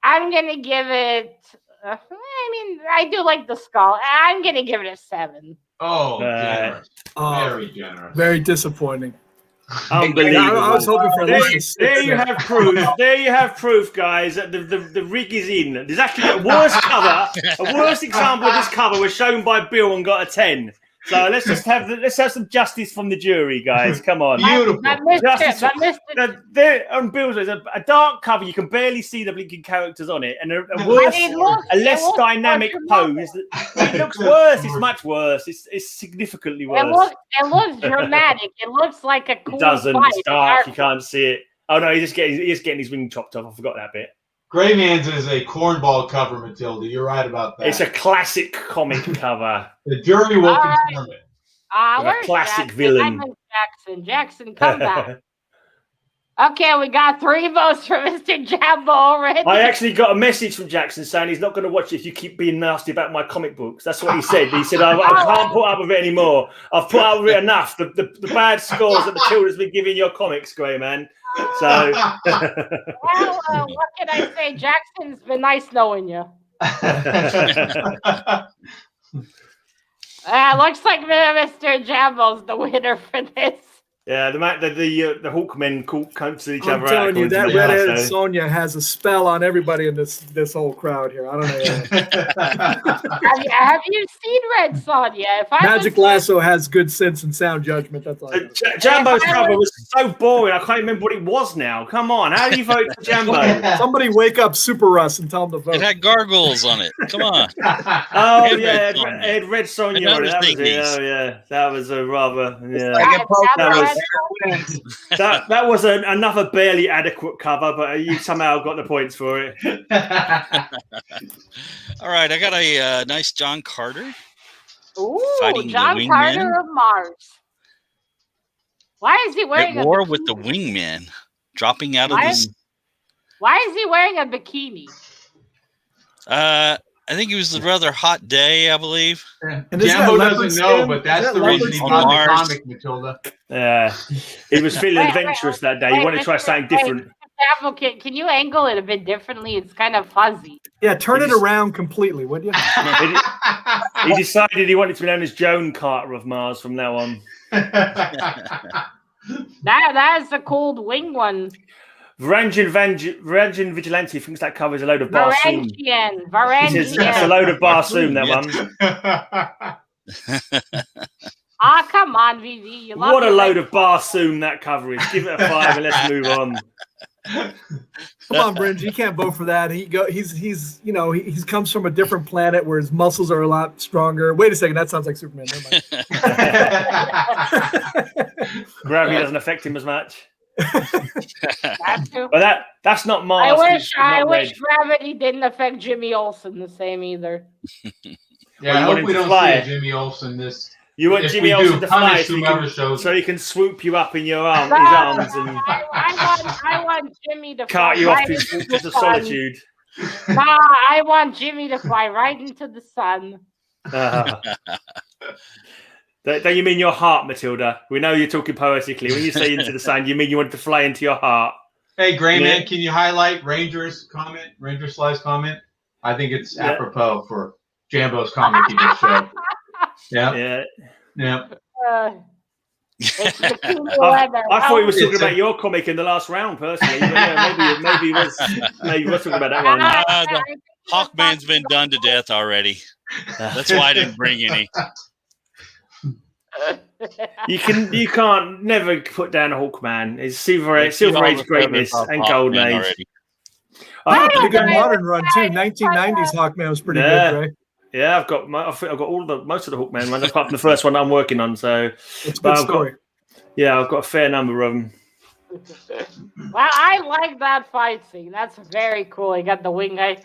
I'm going to give it... I mean, I do like the skull. I'm going to give it a 7. Oh, generous. Very generous. Very disappointing. Unbelievable. I was hoping for there you have proof. There you have proof, guys. That the rig is in. There's actually a worse cover. A worse example of this cover was shown by Bill and got a 10. So let's have some justice from the jury, guys. Come on. Beautiful. On Bill's, there's a dark cover. You can barely see the blinking characters on it, and a less dynamic pose. It looks worse. It's much worse. It's significantly worse. It looks dramatic. It looks like a cool It doesn't. fight. It's dark. You can't see it. Oh no, he's getting his wing chopped off. I forgot that bit. Greyman's is a cornball cover, Matilda. You're right about that. It's a classic comic cover. The jury will confirm it. A classic villain. Jackson, come back. Okay, we got 3 votes for Mr. Jambo already. I actually got a message from Jackson saying he's not going to watch it if you keep being nasty about my comic books. That's what he said. He said, I can't put up with it anymore. I've put up with it enough. The bad scores that Matilda's been giving your comics, Greyman. So, well, what can I say? Jackson's been nice knowing you. Looks like Mr. Jambo's the winner for this. Yeah, the Hawkmen cancel each other out. I'm telling you, that redheaded Sonya has a spell on everybody in this whole crowd here. I don't know. Have you seen Red Sonya? Magic Lasso has good sense and sound judgment. That's all. Jambo's cover was so boring. I can't remember what it was now. Come on, how do you vote for Jambo? Somebody wake up Super Russ and tell him to vote. It had gargoyles on it. Come on. Oh yeah, it had Red Sonya on it. That was it. Oh yeah, that was a rather that was another barely adequate cover, but you somehow got the points for it. All right, I got a nice John Carter. Ooh, John Carter of Mars. Why is he wearing a war with the wingman dropping out of this? Why is he wearing a bikini? I think it was a rather hot day, I believe. And Jambo doesn't know, but that's the reason he bought the comic, Matilda. Yeah, he was feeling adventurous that day. He wanted to try something different. Advocate, can you angle it a bit differently? It's kind of fuzzy. Yeah, turn it around completely, would you? He decided he wanted to be known as Joan Carter of Mars from now on. That is a cold wing one. Varangian Vigilante thinks that covers a load of Barsoom. Varangian. That's a load of Barsoom, that one. Come on, VV. What a load of Barsoom that cover is. Give it a 5 and let's move on. Come on, Bringe. You can't vote for that. He comes from a different planet where his muscles are a lot stronger. Wait a second, that sounds like Superman. Never mind. Gravity doesn't affect him as much. But that's not Mars. I wish gravity didn't affect Jimmy Olsen the same either. Yeah, I hope we don't see a Jimmy Olsen this. You want Jimmy Olsen to fly so he can swoop you up in your his arms and I want Jimmy to cart you off his fortress of solitude. Nah, I want Jimmy to fly right into the sun. Don't you mean your heart, Matilda? We know you're talking poetically. When you say into the sun, you mean you want to fly into your heart. Hey, Greyman, can you highlight Ranger's comment, Ranger Sly's comment? I think it's apropos for Jambo's comic he just showed. Yeah. I thought he was talking about your comic in the last round, personally. But yeah, maybe he was talking about that one. The Hawkman's been done to death already. That's why I didn't bring any. You can't never put down a Hawkman. It's Silver Age greatness and Golden Age. Pretty good modern run too. 1990s Hawkman was pretty good, right? Yeah, I've got most of the Hawkman ones, apart from the first one I'm working on. So it's a good story. I've got a fair number of them. Well, I like that fight scene. That's very cool. You got the wing guy.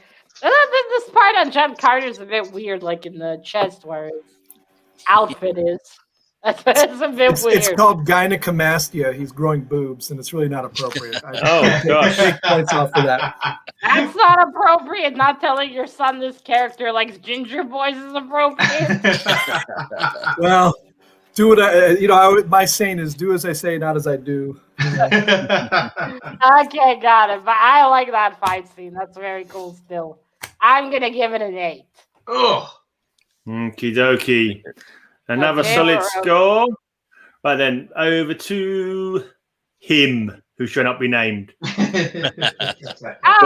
This part on John Carter's a bit weird, like in the chest where his outfit is. That's a bit weird. It's called gynecomastia. He's growing boobs, and it's really not appropriate. Oh, gosh. Take points off for that. That's not appropriate. Not telling your son this character likes ginger boys is appropriate. Well, do what my saying is, do as I say, not as I do. Okay, got it. But I like that fight scene. That's very cool still. I'm going to give it an 8. Oh. Okie dokie. Another solid score. Right then, over to him, who should not be named. But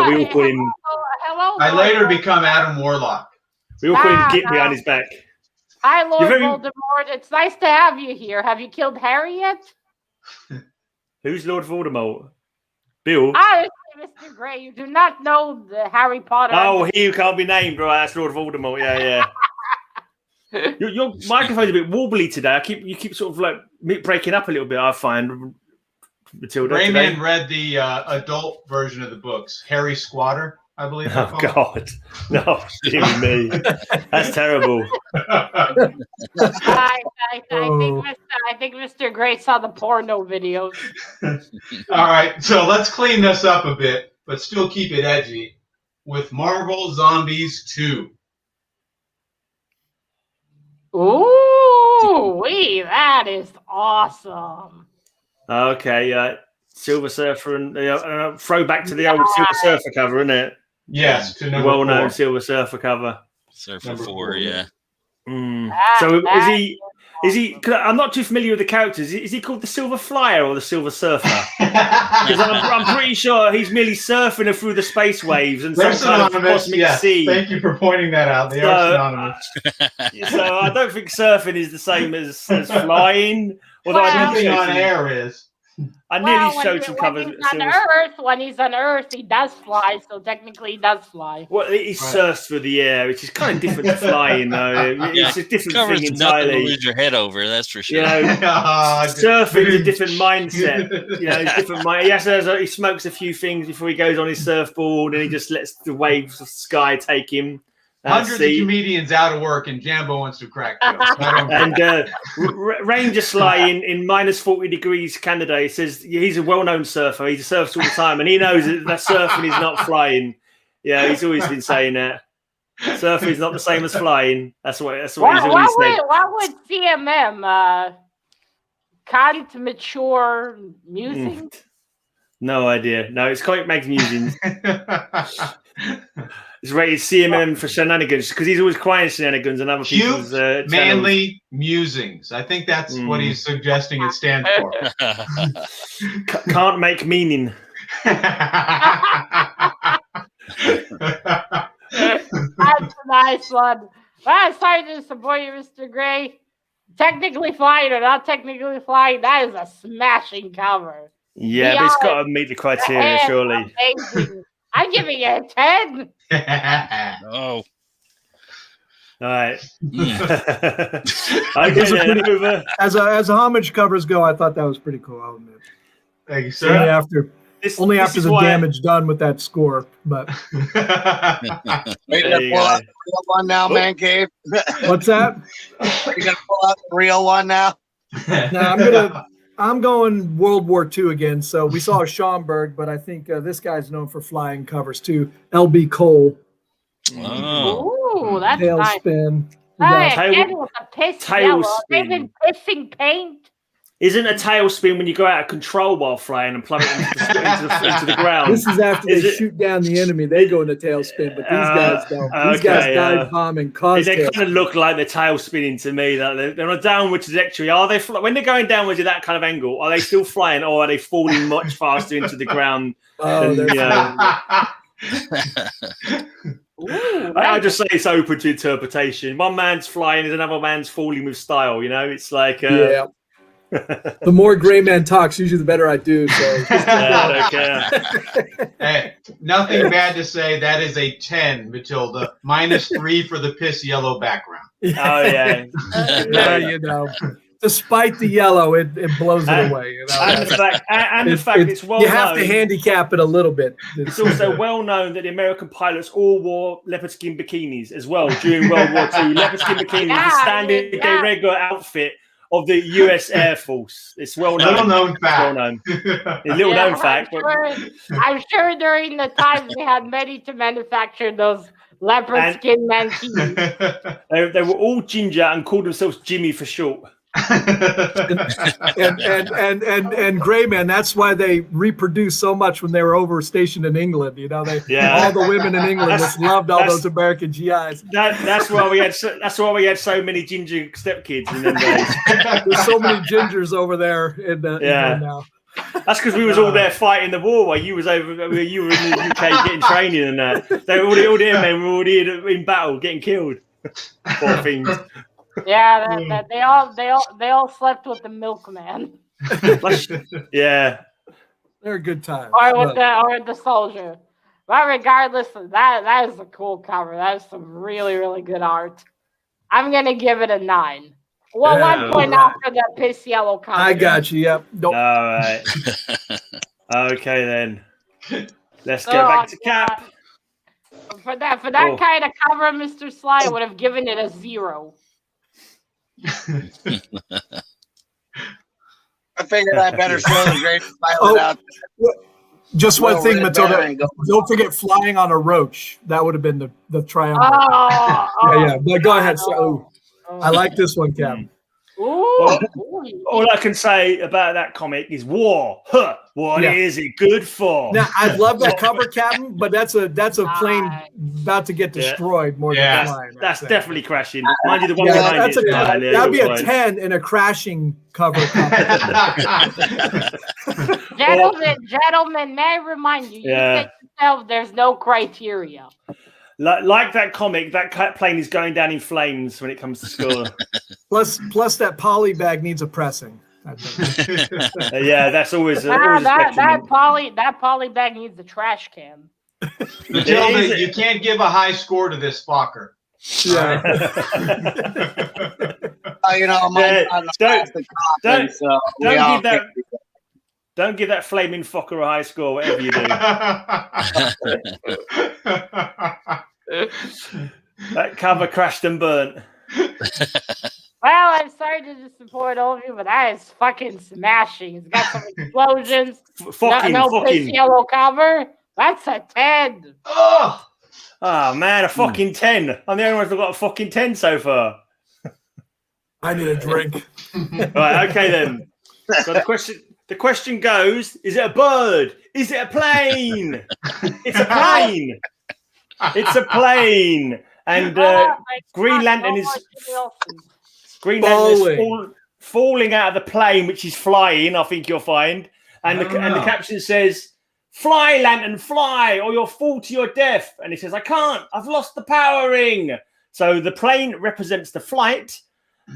we all call him. Hello, I later become Adam Warlock. We all call him Git behind his back. Hi, Lord Voldemort. It's nice to have you here. Have you killed Harry yet? Who's Lord Voldemort? Bill? Mr. Grey. You do not know the Harry Potter. Oh, he who can't be named, right? That's Lord Voldemort. Yeah. Your microphone's a bit wobbly today. You keep sort of like breaking up a little bit. I find Matilda. Greyman read the adult version of the books. Harry Squatter, I believe. Oh God, no, dear me, that's terrible. I think Mr. Grey saw the porno videos. All right, so let's clean this up a bit, but still keep it edgy with Marvel Zombies 2. Ooh, that is awesome. Okay, Silver Surfer and throwback to the old Silver Surfer cover, isn't it? Yes, to number well-known 4. Silver Surfer cover. Surfer number 4, yeah. So is he? I'm not too familiar with the characters. Is he called the Silver Flyer or the Silver Surfer? Because I'm pretty sure he's merely surfing through the space waves and some kind of cosmic sea. Thank you for pointing that out. They are synonymous. So I don't think surfing is the same as flying. Although something on air is. I nearly showed some covers. When he's on Earth, he does fly, so technically he does fly. Well, he surfs through the air, which is kind of different to flying, though. It's a different thing entirely. To lose your head over, that's for sure. Surfing is a different mindset. It's different. He smokes a few things before he goes on his surfboard, and he just lets the waves of the sky take him. Hundreds of comedians out of work, and Jambo wants to crack jokes. And Ranger Sly in minus 40 degrees Canada, he says he's a well-known surfer. He surfs all the time, and he knows that surfing is not flying. Yeah, he's always been saying that. Surfing is not the same as flying. That's what he's always said. What would CMM? Can't mature musings? No idea. No, it's Comic Mag's musings. It's rated CMM for shenanigans because he's always crying shenanigans and other people's manly musings. I think that's what he's suggesting it stands for. Can't make meaning. That's a nice one. Well, sorry to disappoint you, Mr. Grey. Technically flying or not technically flying, that is a smashing cover. Yeah, but it's got to meet the criteria, surely. Amazing. I'm giving it a 10. Oh. All right. Okay, as a homage covers go, I thought that was pretty cool. I'll admit. Thank you, sir. Only after the damage done with that score, but. Ready to pull out the real one now, Man Cave? What's that? Are you gonna pull out the real one now? No, I'm going World War II again. So we saw Schomburg, but I think this guy's known for flying covers too. L.B. Cole. Oh, that's nice. Tailspin. Again with the piss yellow. They've been pissing paint. Isn't a tailspin when you go out of control while flying and plummet into the ground? This is after they shoot down the enemy. They go into tailspin, but these guys don't. These guys dive bomb and cause They kind of look like they're tailspinning to me. That they're on a downward trajectory. Are they when they're going downwards at that kind of angle? Are they still flying, or are they falling much faster into the ground? I just say it's open to interpretation. One man's flying, and another man's falling with style. You know, it's like the more gray man talks, usually the better I do. So I don't care. Hey, nothing bad to say. That is a 10, Matilda. -3 for the piss yellow background. Oh yeah. You know. Despite the yellow, it blows it away. You know? And the fact it's well known. You have to handicap it a little bit. It's also well known that the American pilots all wore leopard skin bikinis as well during World War II. Leopard skin bikinis, the standard de regular outfit of the U.S. Air Force. It's well known. Little known fact. Well known. A little known fact. I'm sure during the time they had many to manufacture those leopard skin mankeens. They were all ginger and called themselves Jimmy for short. and gray man, that's why they reproduced so much when they were stationed in England. You know, all the women in England just loved all those American GIs. That's why we had so many ginger stepkids in them days. There's so many gingers over there in England now. That's because we was all there fighting the war while you were in the UK getting training and that. They were all there, man. We were all here in battle, getting killed. Poor things. Yeah, they all slept with the milkman. Yeah, they're a good time. Or the soldier. But regardless of that is a cool cover. That is some really, really good art. I'm gonna give it a 9. Well, 1 point out for the piss yellow cover. I got you. Yep. All right. Okay then. Let's go back to Cap. For that kind of cover, Mr. Sly would have given it a 0. I figured I better show the great pilot out there. Just one thing, Matilda. Don't forget flying on a roach. That would have been the triumph. Yeah. But go ahead. So, I like this one, Cap. All I can say about that comic is war. Huh. What is it good for? Now I love that cover, Captain, but that's a plane about to get destroyed more than flying. That's definitely crashing. Mind you, the one behind it. That'd be a 10 in a crashing cover. Gentlemen, may I remind you? You said yourself there's no criteria. Like that comic, that plane is going down in flames when it comes to school. Plus that poly bag needs a pressing. That's always that poly bag needs a trash can. Matilda, you can't give a high score to this Fokker. Yeah. Don't give that flaming Fokker a high score, whatever you do. That cover crashed and burnt. Well, I'm sorry to disappoint all of you, but that is fucking smashing. It's got some explosions. No piss yellow cover. That's a 10. Oh man, a fucking 10. I'm the only one who's got a fucking 10 so far. I need a drink. Right, okay then. So the question goes, is it a bird? Is it a plane? It's a plane. It's a plane. And Green Lantern is falling out of the plane, which is flying, I think you'll find. And the caption says, "Fly, Lantern, fly, or you'll fall to your death." And he says, "I can't. I've lost the power ring." So the plane represents the flight.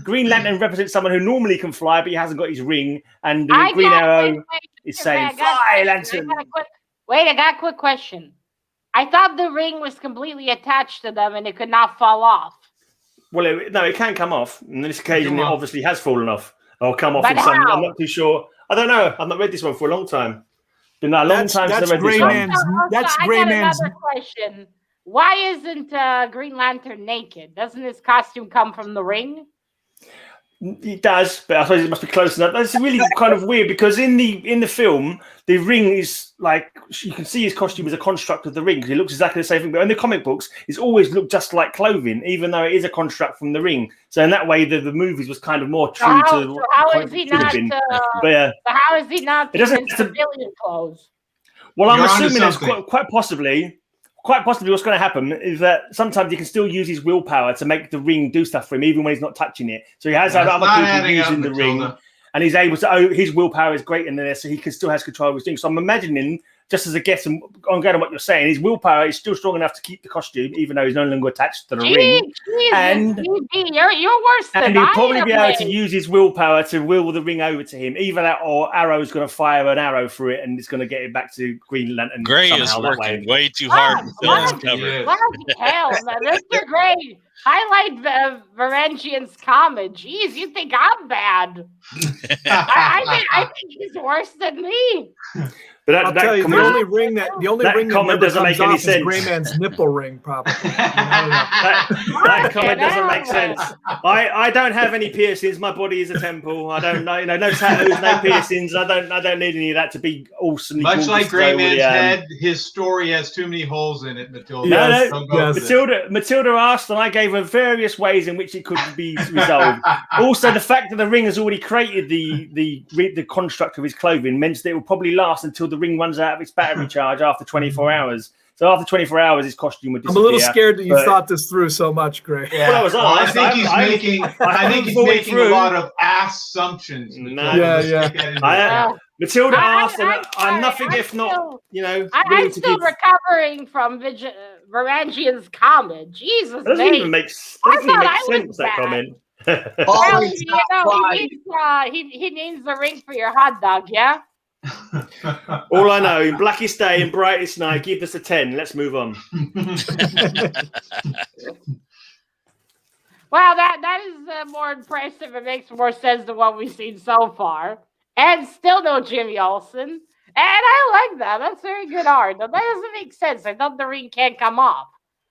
Green Lantern represents someone who normally can fly, but he hasn't got his ring. And Green Arrow is saying, "Fly, Lantern." I got a quick question. I thought the ring was completely attached to them and it could not fall off. Well, it can come off. On this occasion, it obviously has fallen off. Or come off in some. I'm not too sure. I don't know. I've not read this one for a long time. Been a long time since I read this one. That's Gray Man's. Another question. Why isn't Green Lantern naked? Doesn't his costume come from the ring? It does, but I suppose it must be close enough. That's really kind of weird because in the film, the ring is like you can see his costume is a construct of the ring because it looks exactly the same thing. But in the comic books, it's always looked just like clothing, even though it is a construct from the ring. So in that way, the movies was kind of more true to. How is he not? But yeah, how is he not in civilian clothes? Well, I'm assuming there's quite possibly what's going to happen is that sometimes he can still use his willpower to make the ring do stuff for him, even when he's not touching it. So he has other people using the ring, and he's able to. His willpower is greater than theirs, so he still has control of his ring. So I'm imagining, just as a guess, and on going on what you're saying, his willpower is still strong enough to keep the costume, even though he's no longer attached to the ring. And you're worse than he'll probably be able to use his willpower to will the ring over to him. Either that, or Arrow's going to fire an arrow through it, and it's going to get it back to Green Lantern. Gray is working way too hard to fill his cover. Hell, Mr. Gray, highlight Varangian's comment. Jeez, you think I'm bad? I think he's worse than me. But I'll tell you, the only ring that comment doesn't make any sense. Is Greyman's nipple ring, probably. that comment doesn't make sense. I don't have any piercings. My body is a temple. I don't know, no tattoos, no piercings. I don't need any of that to be awesome. Much like Greyman's head, his story has too many holes in it, Matilda. Matilda asked, and I gave her various ways in which it could be resolved. Also, the fact that the ring has already created the construct of his clothing means that it will probably last until the ring runs out of its battery charge after 24 hours. So after 24 hours, his costume would disappear. I'm a little scared that you thought this through so much, Gray. Yeah. Well, I think he's making a lot of assumptions. Matilda asked, and I'm nothing if not, I'm still recovering from Varangian's comment. Jesus, that doesn't even make sense, that comment. Well, he needs the ring for your hot dog, yeah? All I know, in blackest day and brightest night, give us a 10. Let's move on. Well, that is more impressive. It makes more sense than what we've seen so far. And still no Jimmy Olsen. And I like that. That's very good art. Now, that doesn't make sense. I thought the ring can't come off.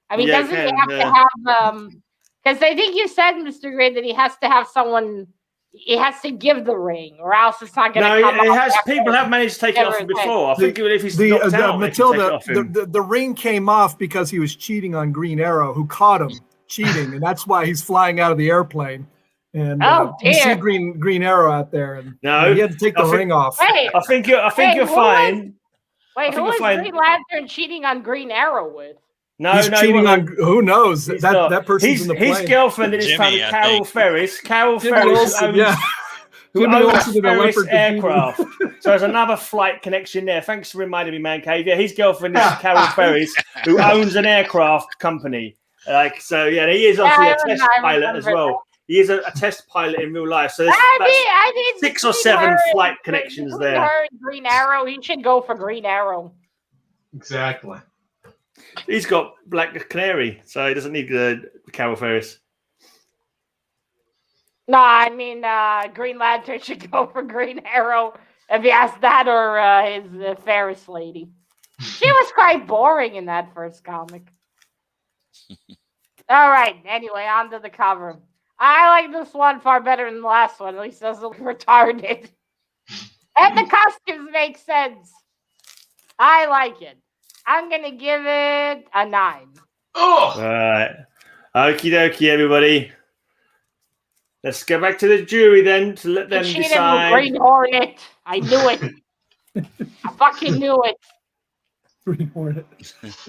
I mean, doesn't he have to have... Because I think you said, Mr. Gray, that he has to have someone... He has to give the ring, or else it's not going to come off. People have managed to take it off before. I think if he's knocked out, Matilda, the ring came off because he was cheating on Green Arrow, who caught him cheating, and that's why he's flying out of the airplane. And you see Green Arrow out there, and he had to take the ring off. Wait, I think you're fine. Who was Green Lantern cheating on Green Arrow with? He's cheating on who knows that person's in the plane. His girlfriend at this time is Carol Ferris. Carol Ferris who owns Ferris Aircraft. So there's another flight connection there. Thanks for reminding me, Man Cave. Yeah, his girlfriend is Carol Ferris, who owns an aircraft company. He is obviously a test pilot as well. He is a test pilot in real life. So there's 6 or 7 flight connections there. Green Arrow. He should go for Green Arrow. Exactly. He's got Black Canary, so he doesn't need Carol Ferris. No, I mean Green Lantern should go for Green Arrow if he has that, or his Ferris lady. She was quite boring in that first comic. All right. Anyway, on to the cover. I like this one far better than the last one. At least it doesn't look retarded, and the costumes make sense. I like it. I'm going to give it a 9. Oh! All right. Okie dokie, everybody. Let's go back to the jury then to let them decide. Green Hornet. I knew it. I fucking knew it. Green Hornet.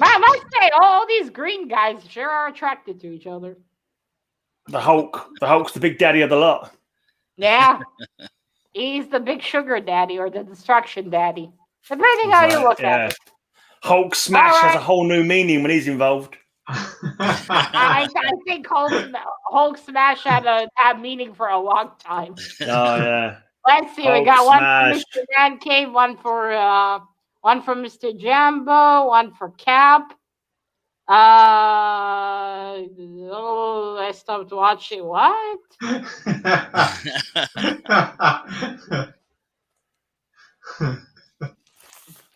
I must say, all these green guys sure are attracted to each other. The Hulk. The Hulk's the big daddy of the lot. Yeah. He's the big sugar daddy or the destruction daddy. Depending how you look at it. Hulk smash has a whole new meaning when he's involved. I think Hulk smash had meaning for a long time. Oh yeah. Let's see. Hulk we got one smash. for Mr. Man Cave, one for Mr. Jambo, one for Cap. I stopped watching. What?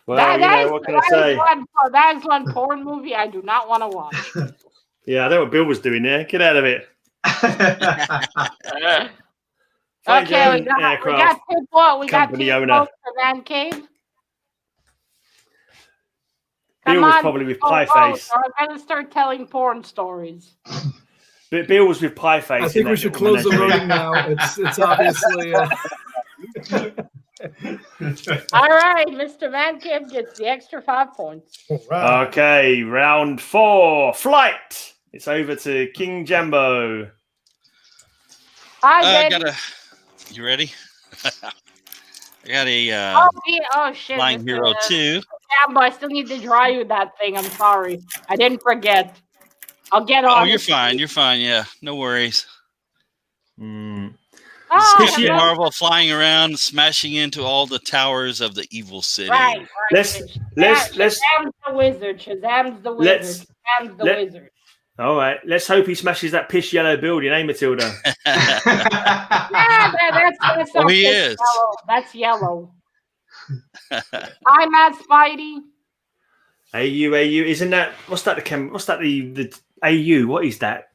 Well, what can I say? That is one porn movie I do not want to watch. Yeah, I know what Bill was doing there. Get out of it. Find your own we got aircraft two more. We got company two owner. votes for Man Cave. Bill was probably with Pie Face. Or I'm gonna start telling porn stories. But Bill was with Pie Face. I think we should close the voting now. It's obviously. All right, Mr. Man Cave gets the extra 5 points. Right. Okay, round 4, flight. It's over to King Jambo. Hi, You ready? I got a oh shit! Flying Hero 2. Jambo, I still need to draw you that thing. I'm sorry, I didn't forget. I'll get on. Oh, you're fine. You're fine. Yeah, no worries. Oh, Marvel flying around, smashing into all the towers of the evil city. Right. Let's. Shazam's the wizard. Shazam's the wizard. Shazam's the wizard. All right. Let's hope he smashes that piss yellow building, eh, Matilda? That's oh, he is. Yellow. That's yellow. I'm at Spidey. AU. Isn't that? What's that? The AU. What is that?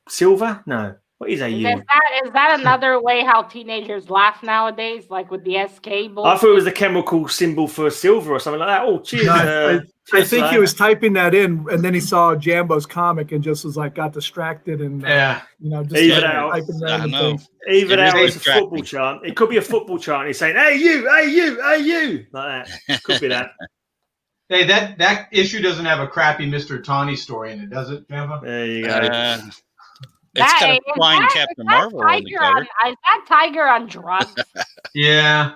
Silver? No. What is AU? Is that another way how teenagers laugh nowadays, like with the SK bullshit? I thought it was the chemical symbol for silver or something like that. Oh, cheers. No, I think he was typing that in, and then he saw Jambo's comic and just was like, got distracted and just even out. Even out as a football chant. It could be a football chant. He's saying, "Hey you," like that. Could be that. Hey, that issue doesn't have a crappy Mr. Tawny story in it, does it, Jambo? There you go. It's got a flying Captain Marvel on the cover. Is that Tiger on drugs? Yeah.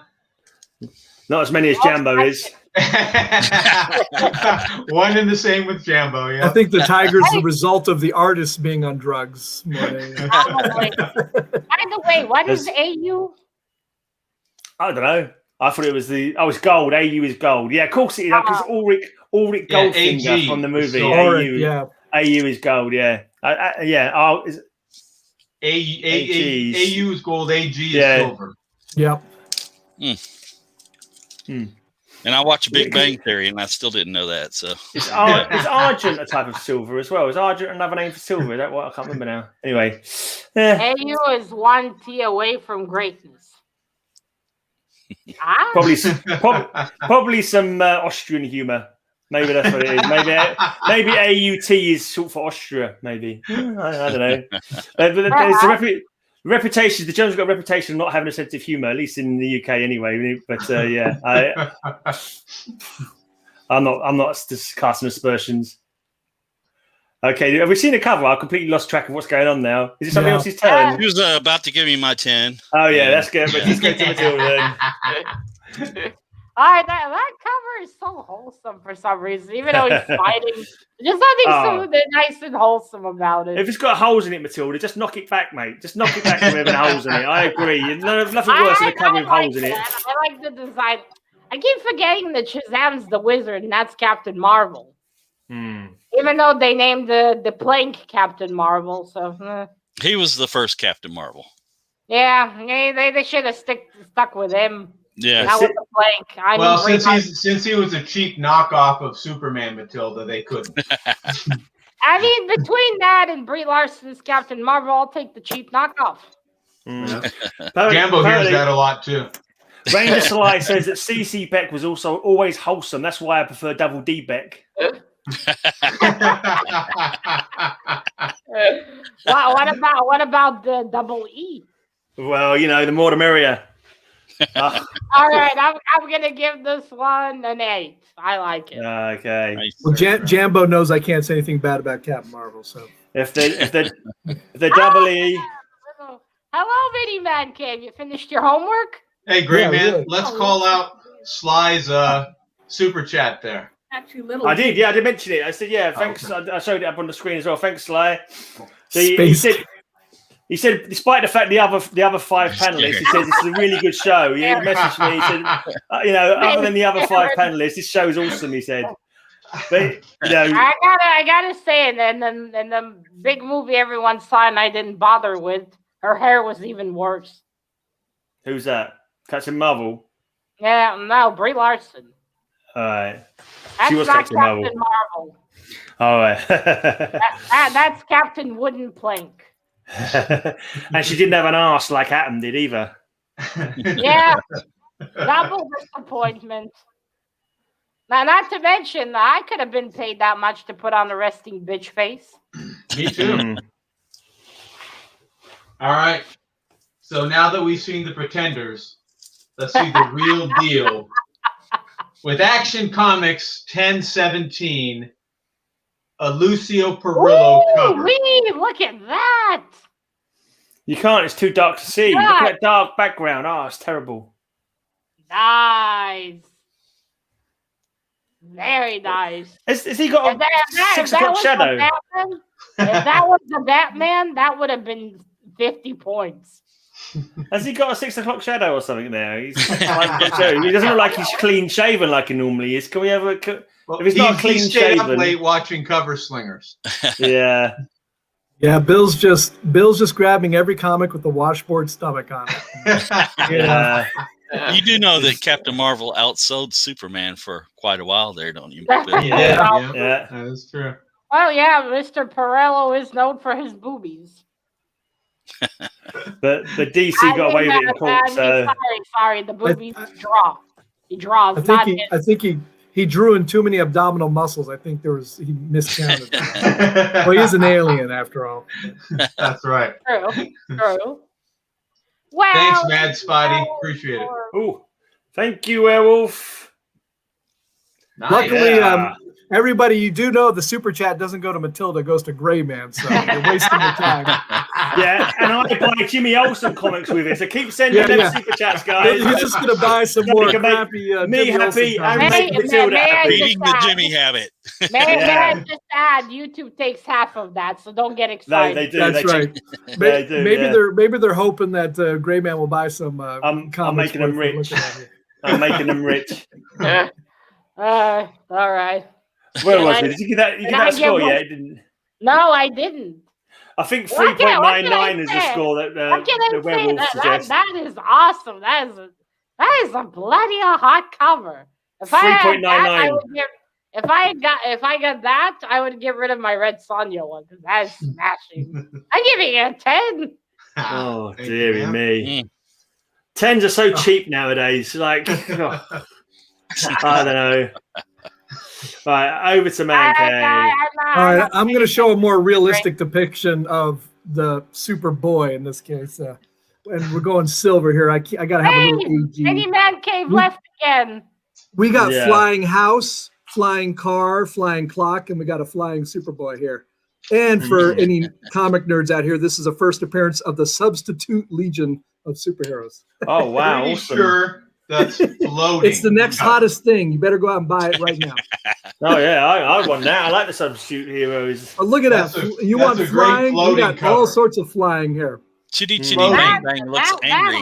Not as many as Jambo is. One and the same with Jambo, yeah. I think the tiger's the result of the artist being on drugs. By the way, what is AU? I don't know. I thought it was it's gold. AU is gold. Yeah, of course it is. Because Ulrich Goldfinger from the movie. AU is gold, yeah. AU is gold, AG is silver. Yep. And I watch Big Bang Theory, and I still didn't know that. So is argent a type of silver as well? Is argent another name for silver? Is that what? I can't remember now. Anyway, AU is 1 T away from greatness. Probably some Austrian humor. Maybe that's what it is. Maybe AUT is short for Austria. Maybe I don't know. But it's a reputation. The Germans got a reputation of not having a sense of humor, at least in the UK, anyway. But I'm not just casting aspersions. Okay, have we seen the cover? I've completely lost track of what's going on now. Is it somebody else's turn? He was about to give me my 10. Oh yeah, that's good. But he's going to Matilda. That cover is so wholesome for some reason, even though he's fighting. There's nothing so nice and wholesome about it. If it's got holes in it, Matilda, just knock it back, mate. Just knock it back with having holes in it. I agree. There's nothing worse than a cover with holes in it. I like the design. I keep forgetting that Shazam's the wizard, and that's Captain Marvel. Even though they named the plank Captain Marvel, so he was the first Captain Marvel. Yeah, they should have stuck with him. Yeah, not with the plank. Since he was a cheap knockoff of Superman, Matilda, they couldn't. I mean, between that and Brie Larson's Captain Marvel, I'll take the cheap knockoff. Jambo hears that a lot too. Ranger Sly says that CC Beck was also always wholesome. That's why I prefer Double D Beck. What about the double E? Well, the more the merrier. All right, I'm gonna give this one an 8. I like it. Okay. Well, Jambo knows I can't say anything bad about Captain Marvel, so if they're double E. Hello, Mini Man Cave. You finished your homework? Hey, great man. Let's call out Sly's super chat there. Actually, little. I did mention it. I said, thanks. Okay. I showed it up on the screen as well. Thanks, Sly. He said, despite the fact the other 5 panelists, he says it's a really good show. He messaged me. He said, other than the other 5 panelists, this show is awesome. He said, but I gotta say, and then the big movie everyone saw and I didn't bother with, her hair was even worse. Who's that? Captain Marvel? Yeah, no, Brie Larson. All right. She was Captain Marvel. All right. That's Captain Wooden Plank. And she didn't have an arse like Atom did either. Yeah, double disappointment. Now, not to mention, I could have been paid that much to put on a resting bitch face. Me too. All right. So now that we've seen the pretenders, let's see the real deal. With Action Comics 1017, a Lucio Perillo cover. Look at that. You can't. It's too dark to see. Yeah. Look at that dark background. Oh, it's terrible. Nice. Very nice. Has he got a 6 o'clock shadow? If that was the Batman, that would have been 50 points. Has he got a 6 o'clock shadow or something there? He doesn't look like he's clean shaven like he normally is. Can we have a? If he's not clean stayed shaven, up late watching cover Slingers. Yeah. Yeah, Bill's just grabbing every comic with the washboard stomach on it. Yeah. You do know that Captain Marvel outsold Superman for quite a while there, don't you? Yeah. That is true. Well, yeah, Mr. Perillo is known for his boobies. But DC got away with it in court. So sorry, the boobies draw. He draws. I think he drew in too many abdominal muscles. I think he miscounted. Well, he is an alien after all. That's right. True. Well, thanks, Mad Spidey. Appreciate it. Oh, thank you, Werewolf. Nice. Luckily, everybody, you do know the super chat doesn't go to Matilda, it goes to Greyman, so you're wasting your time. Yeah, and I buy Jimmy Olsen comics with it, so keep sending them super chats, guys. You're just going to buy some more crappy me happy and make Matilda happy. Beating the Jimmy habit. May I just add, YouTube takes half of that, so don't get excited. No, they do. That's right. Maybe they're hoping that Greyman will buy some comics. I'm making them rich. I'm making them rich. All right. Where was it? Did you get that? You get that score yet? No, I didn't. I think 3.99 is the score that the Werewolf suggests. That is awesome. That is a bloody hot cover. 3.99. If I got that, I would get rid of my Red Sonja one because that's smashing. I'm giving it a 10. Oh dearie me. 10s are so cheap nowadays. Like I don't know. Right, over to Man Cave. All right, I'm going to show a more realistic depiction of the Superboy in this case. And we're going silver here. I got to have a little AG. Any Man Cave left again. We got flying house, flying car, flying clock, and we got a flying Superboy here. And for any comic nerds out here, this is a first appearance of the Substitute Legion of Superheroes. Oh, wow. Pretty sure that's floating. It's the next hottest thing. You better go out and buy it right now. Oh, yeah. I want that. I like the Substitute Heroes. Oh, look at that. You want flying? You got cover. all sorts of flying here. Chitty Bang Bang looks angry.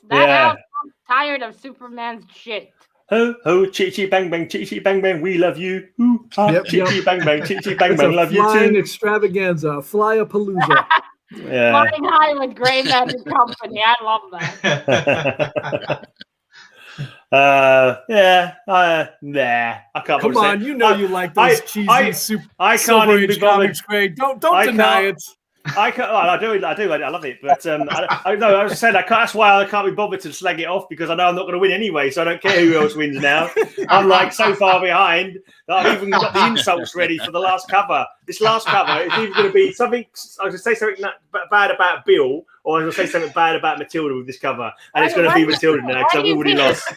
That house, I'm tired of Superman's shit. Ho, ho, chitty bang bang, chitty bang bang, we love you. Ooh, chitty bang bang, chitty bang bang, love you too. Flying extravaganza, fly-a-palooza. Yeah. Flying high with Greyman and company. I love that. I can't. Come on, you know you like those cheesy I can't even be bothered. Don't deny it. I can't. I do. I love it, but I was saying that's why I can't be bothered to slag it off because I know I'm not going to win anyway. So I don't care who else wins now. I'm like so far behind that I've even got the insults ready for the last cover. This last cover is either going to be something. I was going to say something bad about Bill, or I was going to say something bad about Matilda with this cover, and it's going to be Matilda now because I've already lost.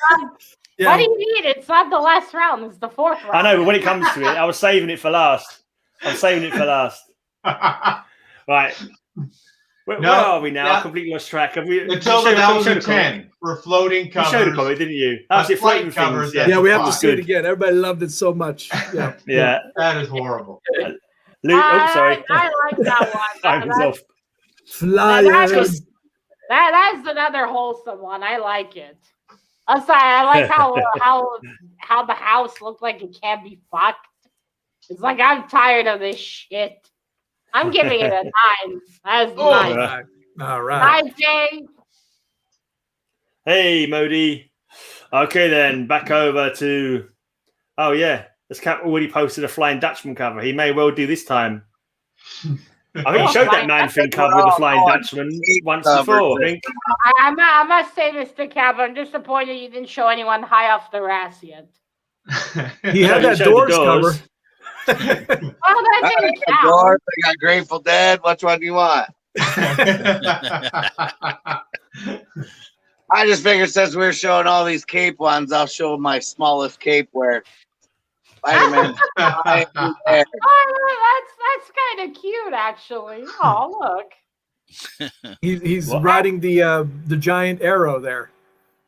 What do you mean? It's not the last round. It's the fourth round. I know, but when it comes to it, I was saving it for last. Right. Where are we now? I completely lost track. Have we? Until the 2010 for floating covers. You showed a comic, didn't you? How's it floating covers? Yeah, we have to see it again. Everybody loved it so much. Yeah. That is horrible. Sorry. I like that one. Flyers. That's another wholesome one. I like it. I'm sorry. I like how the house looked like it can't be fucked. It's like I'm tired of this shit. I'm giving it a 9. That's nice. All right. 9, Jay. Hey, Modi. Okay, then back over to. Oh yeah, this cat already posted a Flying Dutchman cover. He may well do this time. I think you showed that Man Thing cover with the Flying Dutchman once before, I think. I must say, Mr. Cab, I'm disappointed you didn't show anyone high off the ass yet. He had that Doors cover. Oh, that didn't count. Doors, I got Grateful Dead. Which one do you want? I just figured since we were showing all these cape ones, I'll show my smallest cape where Spider-Man. Oh, that's kind of cute, actually. Oh, look. He's riding the giant arrow there.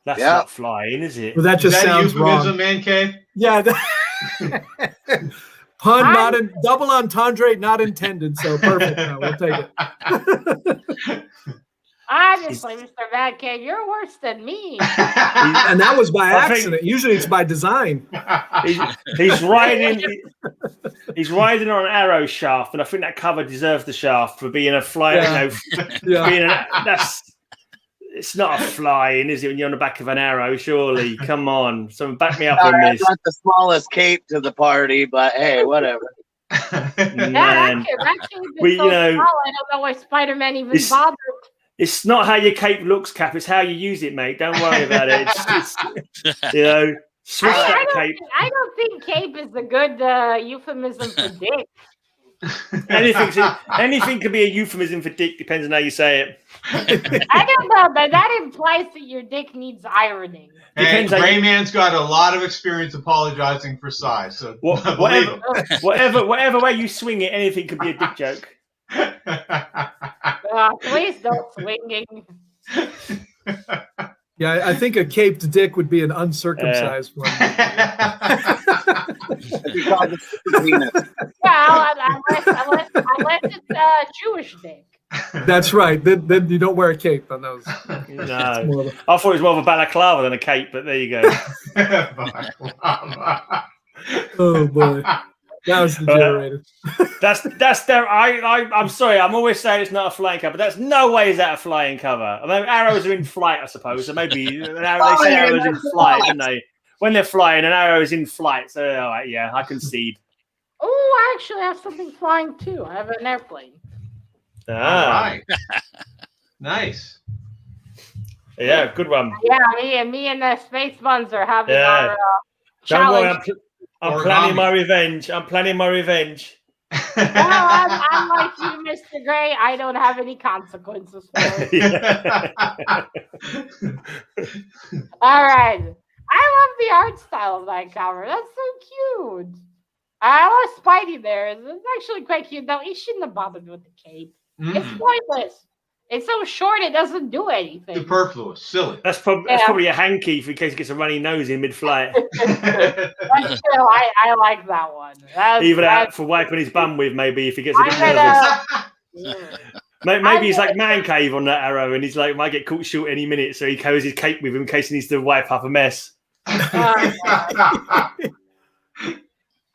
That's not flying, is it? Well, that just sounds wrong. Man cave? Yeah. Pun double entendre not intended. So perfect. No, we'll take it. Honestly, Mr. Batcave, you're worse than me. And that was by accident. Usually it's by design. He's riding on an arrow shaft, and I think that cover deserves the shaft for being a fly. It's not a flying, is it? When you're on the back of an arrow, surely. Come on, someone back me up on this. Not the smallest cape to the party, but hey, whatever. Man. That cape is so small. I don't know why Spider-Man even bothered. It's not how your cape looks, Cap. It's how you use it, mate. Don't worry about it. Switch that cape. I don't think cape is a good euphemism for dick. Anything can be a euphemism for dick, depends on how you say it. I don't know, but that implies that your dick needs ironing. And Greyman's got a lot of experience apologizing for size. So whatever way you swing it, anything could be a dick joke. Please don't swinging. Yeah, I think a caped dick would be an uncircumcised one. Well, unless it's a Jewish dick. That's right. Then you don't wear a cape on those. No, I thought it was more of a balaclava than a cape, but there you go. Oh boy. That was degenerated. I'm sorry. I'm always saying it's not a flying cover. That's no way is that a flying cover. I mean, arrows are in flight, I suppose. So maybe they say arrows in flight, don't they? When they're flying, an arrow is in flight. So all right, yeah, I concede. Oh, I actually have something flying too. I have an airplane. All right. Nice. Yeah, good one. Yeah, me and the Space Buns are having our challenge. Don't worry, I'm planning my revenge. I'm planning my revenge. Well, I'm like you, Mr. Gray. I don't have any consequences for it. All right. I love the art style of that cover. That's so cute. I love Spidey there. It's actually quite cute. Though he shouldn't have bothered with the cape. It's pointless. It's so short, it doesn't do anything. Superfluous, silly. That's probably a hanky in case he gets a runny nose in mid-flight. But still, I like that one. Even out for wiping his bum with, maybe, if he gets a bit nervous. Maybe he's like Man Cave on that arrow, and he's like, might get caught short any minute, so he carries his cape with him in case he needs to wipe up a mess.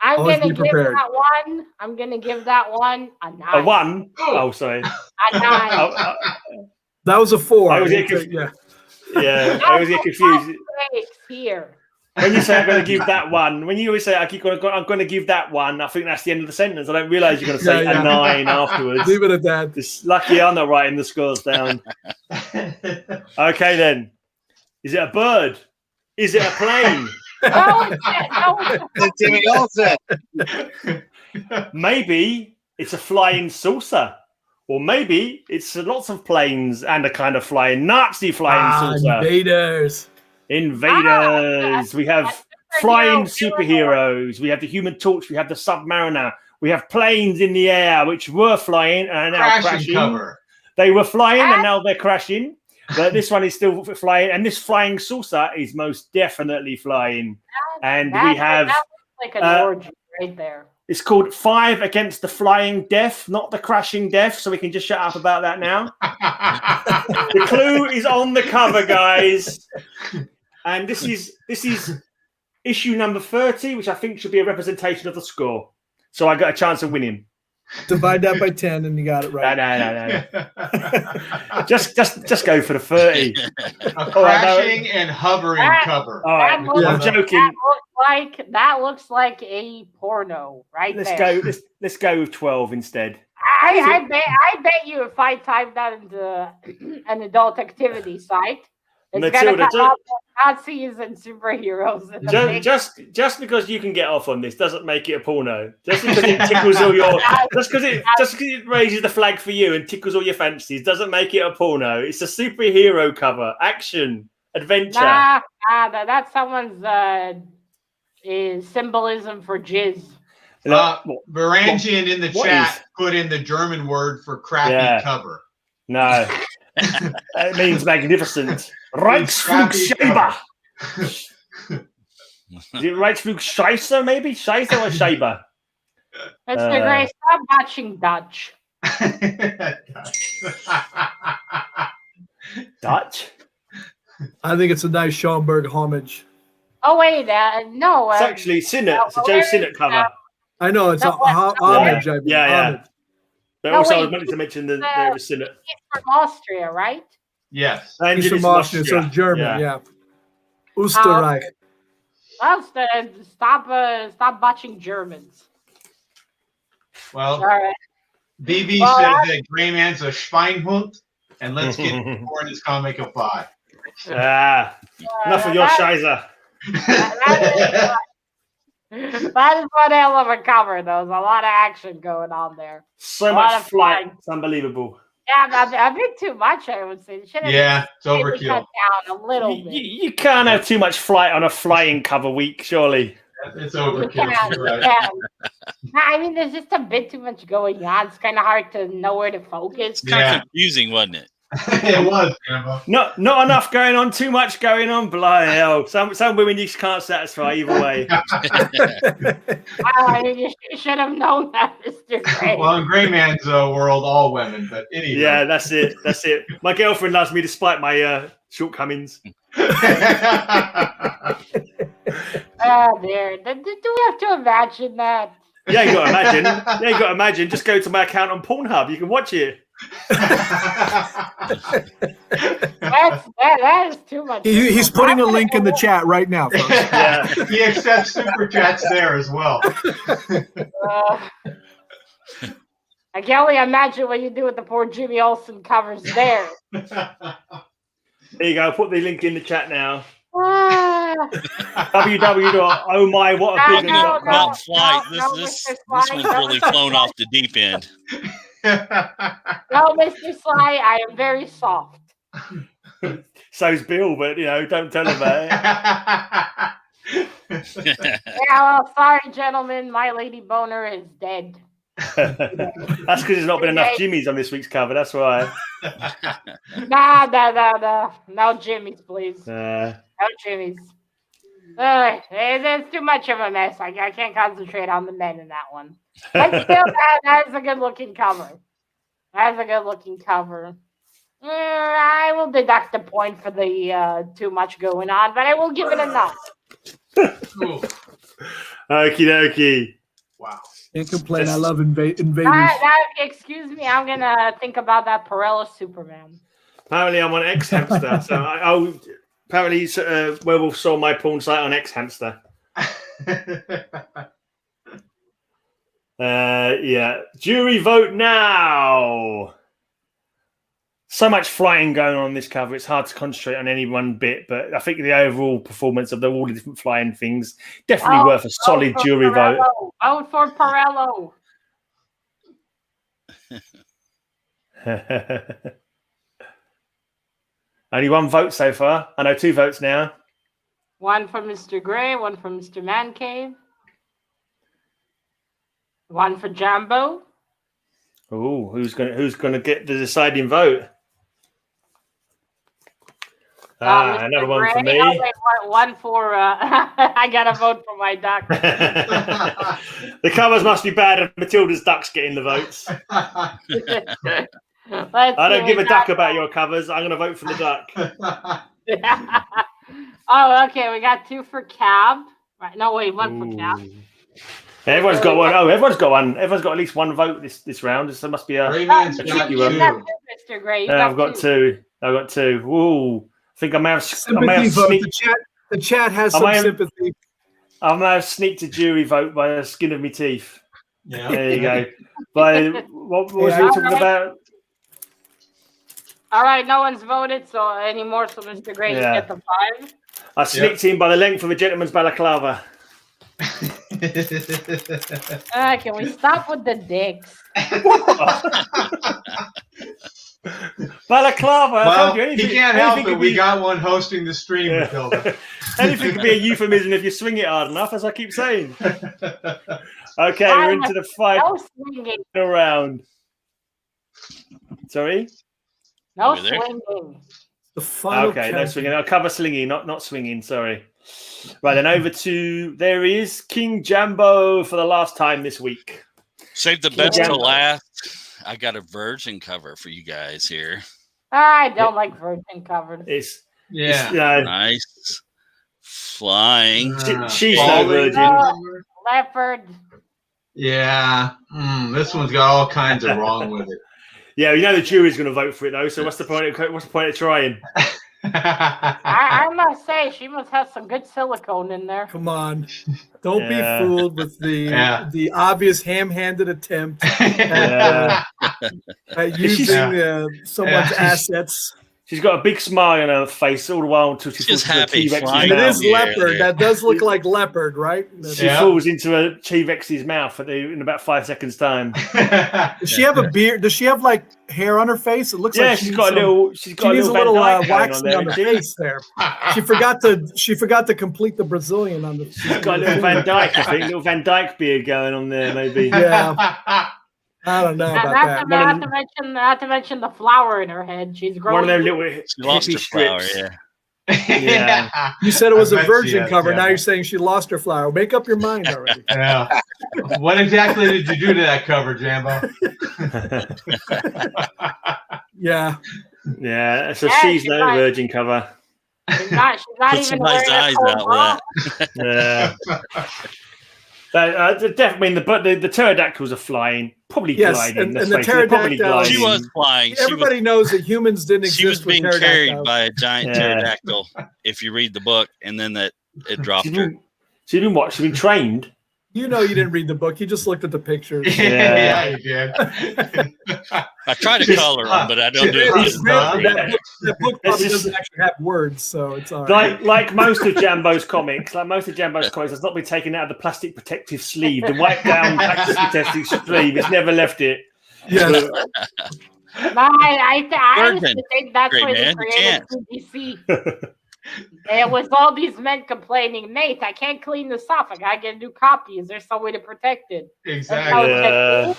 I'm going to give that one a 9. A 1? Oh, sorry. A 9. That was a 4. I was getting confused. Here. When you say I'm going to give that 1, when you always say I'm going to give that 1, I think that's the end of the sentence. I don't realise you're going to say a 9 afterwards. Leave it at that. It's lucky I'm not writing the scores down. Okay, then. Is it a bird? Is it a plane? It's Jimmy Olsen. Maybe it's a flying saucer. Or maybe it's lots of planes and a kind of flying Nazi flying saucer. Invaders. We have flying superheroes. We have the Human Torch. We have the Submariner. We have planes in the air which were flying and are now crashing. Cover. They were flying and now they're crashing. But this one is still flying, and this flying saucer is most definitely flying. And we have that looks like an orgy right there. It's called 5 Against the Flying Death, not the Crashing Death. So we can just shut up about that now. The clue is on the cover, guys. And this is issue number 30, which I think should be a representation of the score. So I got a chance of winning. Divide that by 10 and you got it right. No. just go for the 30. A crashing and hovering cover. All right, I'm joking. That looks like a porno right there. Let's go with 12 instead. I bet you if I type that into an adult activity site, it's Matilda, gonna come up with Nazis and superheroes. Just because you can get off on this doesn't make it a porno. Just because it tickles all your, just because it raises the flag for you and tickles all your fancies doesn't make it a porno. It's a superhero cover, action, adventure. That's someone's symbolism for jizz. Varangian in the chat put in the German word for crappy cover. No, it means magnificent. Reichsflugscheibe. Is it Reichsflugscheiße, maybe? Scheiße or Scheibe? Mr. Gray, stop watching Dutch. Dutch? I think it's a nice Schomburg homage. Oh, wait, no. It's actually Sinnott. It's a Joe Sinnott cover. I know, it's a homage. Yeah. But also, I was meant to mention that there was Sinnott. He's from Austria, right? Yes. He's from Austria, so German, yeah. Österreich. Well, stop watching Germans. Well, BB said that Greyman's a Schweinhund, and let's get more in his comic of 5. Enough of your Scheiße. That is one hell of a cover, though. There's a lot of action going on there. So much flight. It's unbelievable. Yeah, a bit too much, I would say. It's overkill. Cut down a little bit. You can't have too much flight on a flying cover week, surely. It's overkill. Right. I mean, there's just a bit too much going on. It's kind of hard to know where to focus. It's kind of confusing, wasn't it? It was, Jambo. Not enough going on, too much going on. Bloody hell. Some women you just can't satisfy either way. You should have known that, Mr. Gray. Well, in Greyman's world, all women, but anyway. Yeah, that's it. My girlfriend loves me despite my shortcomings. Oh, dear. Do we have to imagine that? Yeah, you got to imagine. Just go to my account on Pornhub. You can watch it. That is too much. He's putting a link in the chat right now, folks. Yeah. He accepts super chats there as well. I can only imagine what you do with the poor Jimmy Olsen covers there. There you go. Put the link in the chat now. www.ohmywhatabig.com. Flight. This one's really flown off the deep end. No, Mr. Sly, I am very soft. So's Bill, but don't tell him about it. Yeah, well, sorry, gentlemen, my lady boner is dead. That's because there's not been enough Jimmys on this week's cover. That's why. No Jimmys, please. No Jimmys. It's too much of a mess. I can't concentrate on the men in that one. But still, that is a good-looking cover. I will deduct a point for the too much going on, but I will give it a nod. Okie dokie. Wow. Can't complain. I love invaders. Excuse me, I'm going to think about that Perella Superman. Apparently, I'm on X Hamster. So apparently, Werewolf sold my porn site on X Hamster. Yeah. Jury vote now. So much flying going on this cover. It's hard to concentrate on any one bit, but I think the overall performance of all the different flying things definitely worth a solid jury vote. Vote for Perello. Only one vote so far. I know 2 votes now. One from Mr. Gray, one from Mr. Mancave. One for Jambo. Oh, who's gonna get the deciding vote? Another one Gray. for me. Oh, wait, one for I gotta vote for my duck. The covers must be bad and Matilda's ducks getting the votes. I don't give a duck about your covers. I'm gonna vote for the duck. Oh, okay. We got 2 for Cab. Right. No, wait, 1 for Cab. Everyone's got one. Oh, everyone's got one. Everyone's got at least 1 vote this round. So there must be a tricky one. Mr. Gray. I've got 2. I've got 2. Ooh. I think I may have sympathy vote. The chat has some sympathy. I may have sneaked a jury vote by the skin of my teeth. Yeah. There you go. But what was we talking about? All right, no one's voted, so anymore. So Mr. Gray, you get the 5. I sneaked in by the length of a gentleman's balaclava. Can we stop with the dicks? Balaclava. Well, he can't help it. We got one hosting the stream, Matilda. Anything could be a euphemism if you swing it hard enough, as I keep saying. Okay, we're into the final round. Sorry? No swinging. The final no swinging. I'll cover slinging, not swinging. Sorry. Right, then over to there he is, King Jambo for the last time this week. Save the best to last. I got a virgin cover for you guys here. I don't like virgin covers. It's nice flying. She's no virgin. Leopard. Yeah, this one's got all kinds of wrong with it. Yeah, you know the jury's going to vote for it though. So what's the point? What's the point of trying? I must say she must have some good silicone in there. Come on, don't be fooled with the obvious ham-handed attempt at using someone's assets. She's got a big smile on her face all the while until she falls into a T-Rex's mouth. And it is leopard. That does look like leopard, right? She falls into a T-Rex's mouth in about 5 seconds' time. Does she have a beard? Does she have like hair on her face? It looks like she's got a little waxing on the face there. She forgot to complete the Brazilian on the. She's got a little Van Dyke, I think, little Van Dyke beard going on there, maybe. Yeah. I don't know about that. Not to mention the flower in her head. She's growing. One of them little hippie strips. Yeah. You said it was a virgin cover. Now you're saying she lost her flower. Make up your mind already. Yeah. What exactly did you do to that cover, Jambo? Yeah. Yeah. So she's no virgin cover. She's not even wearing eyes out with that. Definitely, the pterodactyls are flying, probably gliding. And the pterodactyl, she was flying. Everybody knows that humans didn't exist. She was being carried by a giant pterodactyl. If you read the book, and then it dropped her. She's been what? She's been trained. You know, you didn't read the book. You just looked at the pictures. Yeah, you did. I try to color them, but I don't do it. That book probably doesn't actually have words, so it's all right. Like most of Jambo's comics, it's not been taken out of the plastic protective sleeve, the white down plastic protective sleeve. It's never left it. Yeah. I used to think that's why they created CBC. It was all these men complaining, Nate, I can't clean this off. I gotta get a new copy. Is there some way to protect it? Exactly. I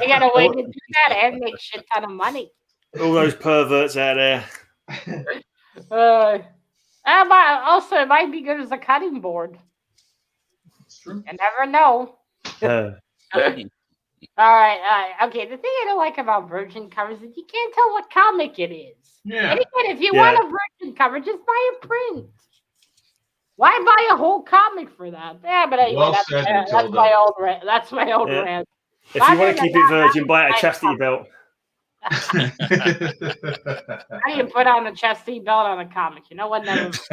got a way to do that and make shit ton of money. All those perverts out there. Also, it might be good as a cutting board. It's true. You never know. All right. Okay, the thing I don't like about virgin covers is you can't tell what comic it is. Yeah. And again, if you want a virgin cover, just buy a print. Why buy a whole comic for that? Yeah, but anyway, that's my old rant. That's my old rant. If you want to keep it virgin, buy it a chastity belt. I didn't put on a chastity belt on a comic. You know what? Let's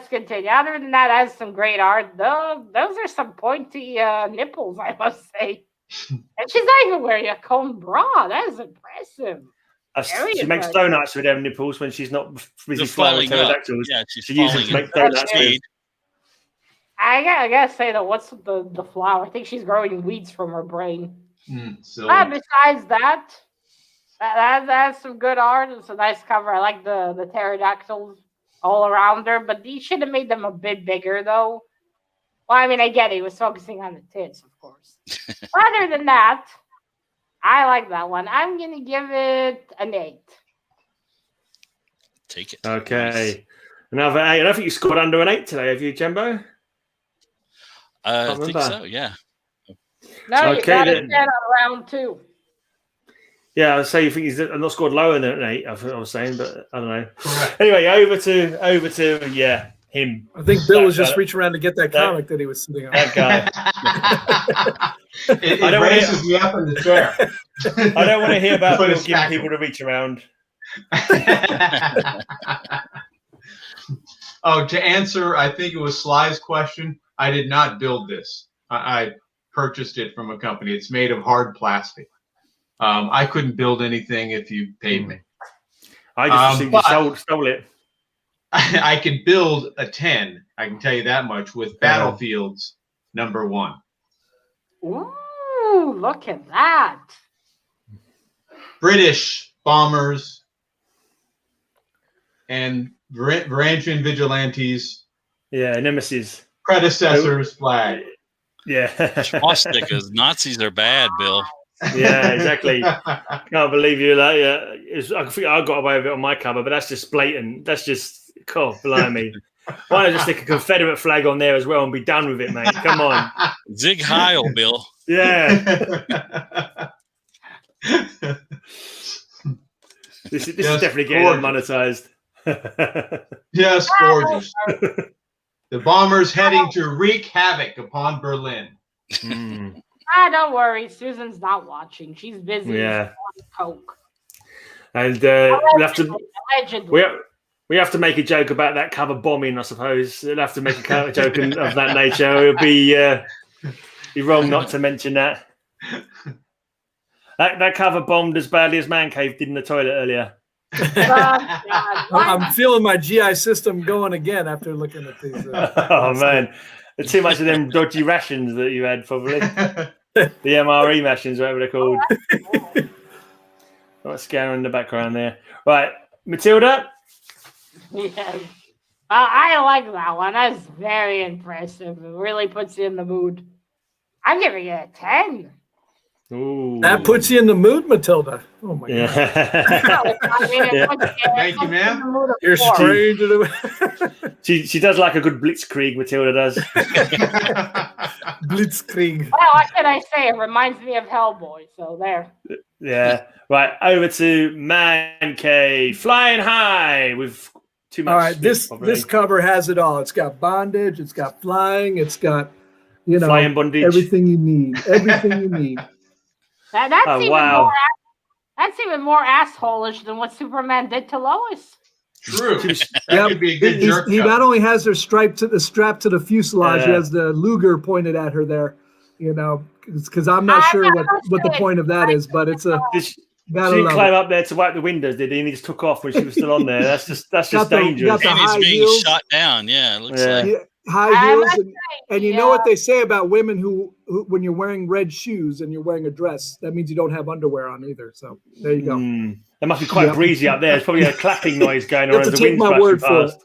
continue. Other than that, has some great art. Those are some pointy nipples, I must say. And she's not even wearing a comb bra. That is impressive. She makes donuts with them nipples when she's not busy flying with pterodactyls. Yeah, she uses to make donuts. I gotta say though, what's the flower? I think she's growing weeds from her brain. Besides that, that's some good art. It's a nice cover. I like the pterodactyls all around her, but he should have made them a bit bigger though. Well, I mean, I get it. He was focusing on the tits, of course. Other than that, I like that one. I'm going to give it an 8. Take it. Okay. Another 8. I don't think you scored under an 8 today, have you, Jambo? I think so, yeah. No, you got it on round 2. Yeah, I'd say you think he's not scored lower than an 8, I was saying, but I don't know. Anyway, over to him. I think Bill was just reaching around to get that comic that he was sitting on. That guy. It raises me up in the chair. I don't want to hear about Bill giving people to reach around. To answer, I think it was Sly's question, I did not build this. I purchased it from a company. It's made of hard plastic. I couldn't build anything if you paid me. I just assumed you stole it. I could build a 10. I can tell you that much with Battlefields #1. Ooh, look at that. British bombers and Varangian vigilantes. Yeah, nemesis. Predecessors flag. Yeah. Swastikas. Nazis are bad, Bill. Yeah, exactly. Can't believe you. Like, I think I got away with it on my cover, but that's just blatant. That's just cool. Blimey. Why don't I just stick a Confederate flag on there as well and be done with it, mate? Come on. Zig Heil, Bill. Yeah. This is definitely getting monetized. Yes, gorgeous. The bombers heading to wreak havoc upon Berlin. Don't worry. Susan's not watching. She's busy on coke. And we have to make a joke about that cover bombing, I suppose. We'll have to make a joke of that nature. It would be wrong not to mention that. That cover bombed as badly as Man Cave did in the toilet earlier. I'm feeling my GI system going again after looking at these. Oh man, there's too much of them dodgy rations that you had, probably. The MRE rations, whatever they're called. Not scanner in the background there. Right, Matilda. Yes. I like that one. That's very impressive. It really puts you in the mood. I'm giving it a 10. Ooh. That puts you in the mood, Matilda. Oh my god! Thank you, man. You're strange. She does like a good blitzkrieg. Matilda does. Blitzkrieg. Well, what can I say? It reminds me of Hellboy. So there. Yeah. Right. Over to Man Cave. Flying high with too much. All right. This cover has it all. It's got bondage. It's got flying. It's got flying bondage. Everything you need. Everything you need. That's even more asshole-ish than what Superman did to Lois. True. That could be a good jerk. He not only has her strap to the fuselage, he has the Luger pointed at her there. Because I'm not sure what the point of that is, but it's a. She didn't climb up there to wipe the windows, did he? And he just took off when she was still on there. That's just dangerous. And he's being shot down. Yeah, it looks like. High heels, and you know what they say about women who when you're wearing red shoes and you're wearing a dress, that means you don't have underwear on either. So there you go. It must be quite breezy up there. There's probably a clapping noise going on as the wind's rushing past.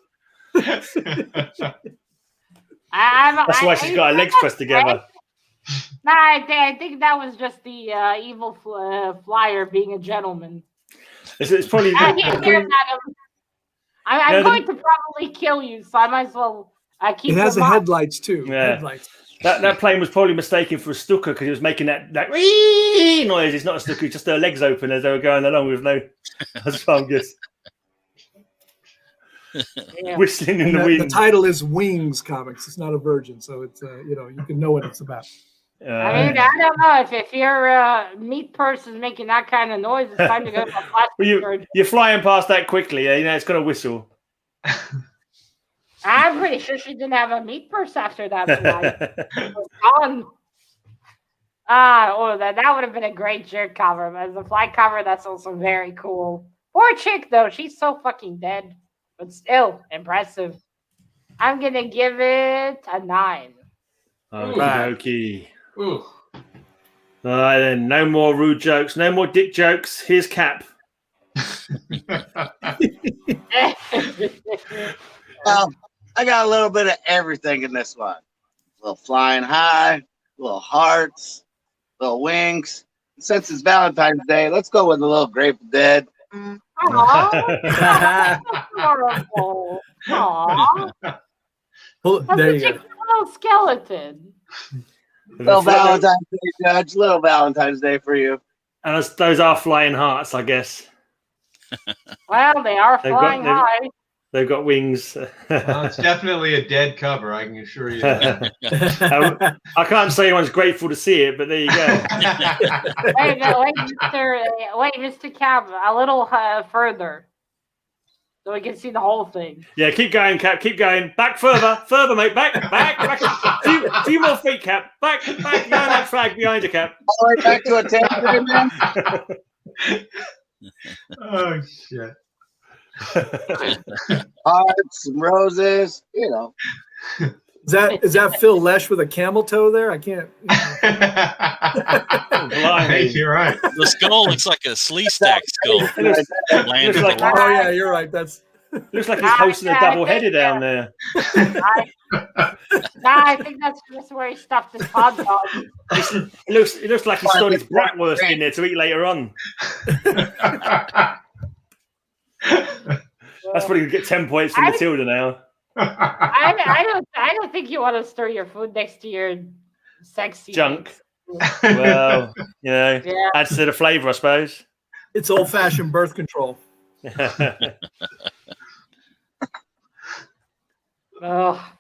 That's why she's got her legs pressed together. No, I think that was just the evil flyer being a gentleman. It's probably. I'm going to probably kill you, so I might as well. It has the headlights too. Yeah. Headlights. That plane was probably mistaken for a Stuka because it was making that noise. It's not a Stuka, just their legs open as they were going along with no fungus. Whistling in the wind. The title is Wings Comics. It's not a virgin, so it's you can know what it's about. I don't know if you're a meat person making that kind of noise. It's time to go to a plastic surgeon. You're flying past that quickly. It's got a whistle. I'm pretty sure she didn't have a meat purse after that flight. It was gone. That would have been a great jerk cover. But as a flight cover, that's also very cool. Poor chick, though. She's so fucking dead. But still, impressive. I'm going to give it a 9. Okie dokie. All right, then. No more rude jokes. No more dick jokes. Here's Cap. Well, I got a little bit of everything in this one. A little flying high, little hearts, little wings. Since it's Valentine's Day, let's go with a little Grateful Dead. Aww. Horrible. Aww. Well, there you go. Little skeleton. Little Valentine's Day, Judge. Little Valentine's Day for you. And those are flying hearts, I guess. Well, they are flying high. They've got wings. Well, it's definitely a dead cover, I can assure you that. I can't say anyone's grateful to see it, but there you go. Wait, Mr. Cab, a little further. so we can see the whole thing. Yeah, keep going, Cap. Keep going. Back further, mate. Back. Few more feet, Cap. Back behind that flag behind you, Cap. All the way back to a 10, man. Oh shit! Hearts, some roses, you know. Is that Phil Lesh with a camel toe there? I can't. Hey, you're right. The skull looks like a slee stack skull. Looks like, Oh yeah, you're right. That's looks like he's hosting a double header down there. I think that's just where he stuffed his hot dog. It looks like he stored his bratwurst in there to eat later on. That's probably gonna get 10 points from Matilda now. I don't think you want to store your food next to your sexy junk. Well, adds to the flavor, I suppose. It's old-fashioned birth control. Oh,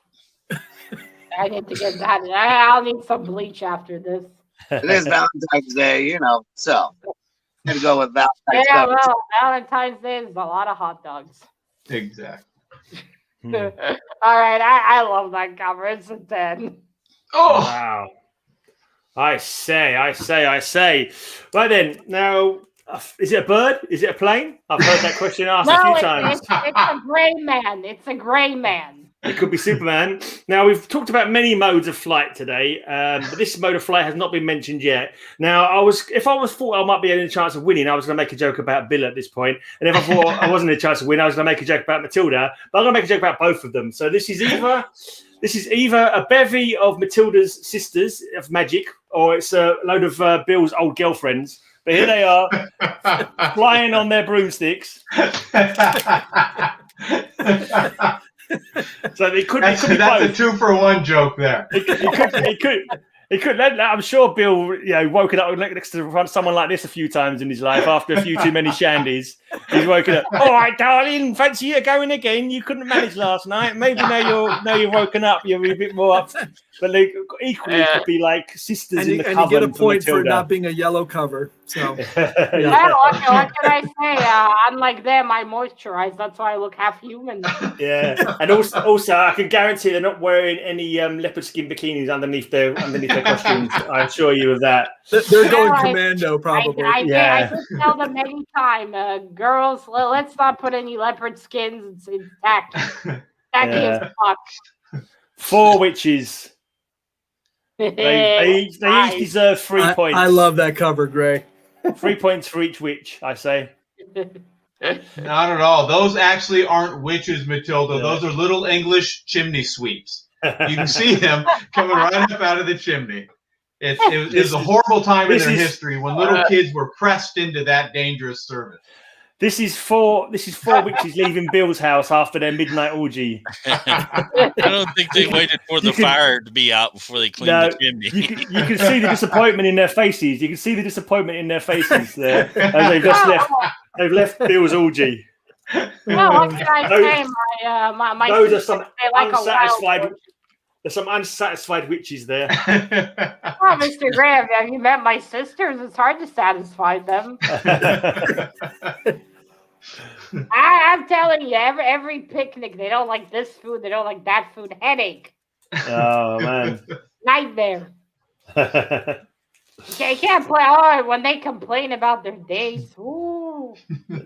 I need to get that. I'll need some bleach after this. It is Valentine's Day, you know, so I'm gonna go with Valentine's Yeah, Day. well, Valentine's Day is a lot of hot dogs. Exactly. All right, I love that cover. It's a 10. Oh wow! I say. Right then, now is it a bird? Is it a plane? I've heard that question asked a few times. It's a gray man. It's a gray man. It could be Superman. Now, we've talked about many modes of flight today, but this mode of flight has not been mentioned yet. Now, if I thought I might be in a chance of winning, I was going to make a joke about Bill at this point. And if I thought I wasn't in a chance of winning, I was going to make a joke about Matilda. But I'm going to make a joke about both of them. So this is either a bevy of Matilda's sisters of magic, or it's a load of Bill's old girlfriends. But here they are, flying on their broomsticks. So it could be that's both. a 2-for-1 joke there. It could. I'm sure Bill, woken up next to someone like this a few times in his life after a few too many shandies. He's woken up. All right, darling, fancy you going again? You couldn't manage last night. Maybe now you're woken up, you're a bit more up. But equally, it could be like sisters in the cover. And you get a point for not being a yellow cover. So, what can I say? Unlike them, I moisturize. That's why I look half human. Yeah, and also, I can guarantee they're not wearing any leopard skin bikinis underneath their costumes. I assure you of that. They're going commando, probably. I just tell them anytime, girls, let's not put any leopard skins. It's tacky. Tacky as fuck. 4 witches. They each deserve 3 points. I love that cover, Gray. 3 points for each witch, I say. Not at all. Those actually aren't witches, Matilda. Those are little English chimney sweeps. You can see them coming right up out of the chimney. It was a horrible time in their history when little kids were pressed into that dangerous service. This is four witches leaving Bill's house after their midnight orgy. I don't think they waited for the fire to be out before they cleaned the chimney. You can see the disappointment in their faces. You can see the disappointment in their faces there as they've just left. They've left Bill's orgy. Well, what can I say? My those are some like unsatisfied. There's some unsatisfied witches there. Oh, Mr. Graham, have you met my sisters? It's hard to satisfy them. I'm telling you, every picnic, they don't like this food, they don't like that food. Headache. Oh, man. Nightmare. You can't play. Oh, when they complain about their days. Ooh.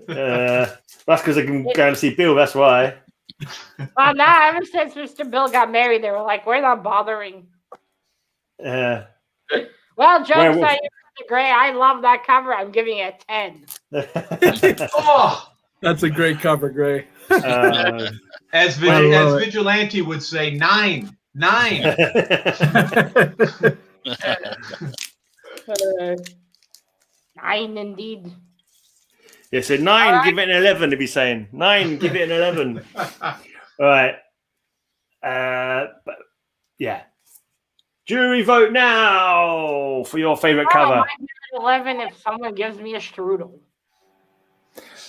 That's because they can go and see Bill, that's why. Well, now, ever since Mr. Bill got married, they were like, we're not bothering. Yeah. Well, jokes on you, Mr. Gray. I love that cover. I'm giving it a 10. Oh, that's a great cover, Gray. As Vigilante would say, 9. 9. 9 indeed. Yeah, so 9, give it an 11 to be saying. 9, give it an 11. All right. But yeah. Jury vote now for your favorite cover. I might give it 11 if someone gives me a strudel.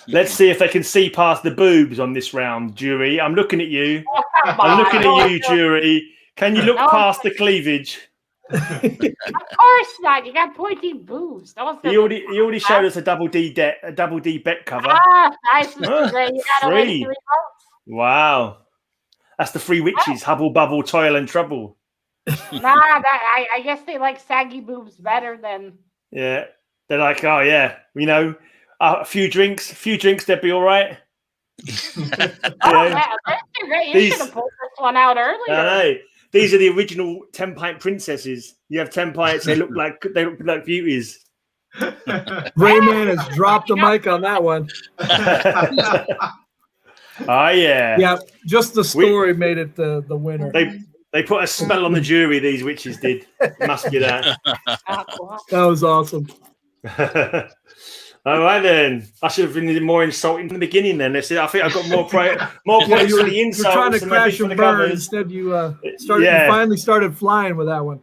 Let's see if they can see past the boobs on this round, jury. I'm looking at you. I'm looking at you, jury. Can you look past the cleavage? Of course not. You got pointy boobs. He already showed us a double D bet cover. Ah, nice. You got three. 3 votes. Wow. That's the three witches: Hubble, Bubble, Toil, and Trouble. I guess they like saggy boobs better than. Yeah, they're like, oh yeah, a few drinks, they'd be all right. Yeah, great. You should have pulled this one out earlier. I know. These are the original 10-pint princesses. You have 10 pints; they look like beauties. Greyman has dropped the mic on that one. Oh yeah. Yeah, just the story made it the winner. They put a spell on the jury. These witches did. It must be that. That was awesome. All right then. I should have been more insulting in the beginning. Then I think I got more points for the insults. You're trying to crash and burn. Instead, you finally started flying with that one.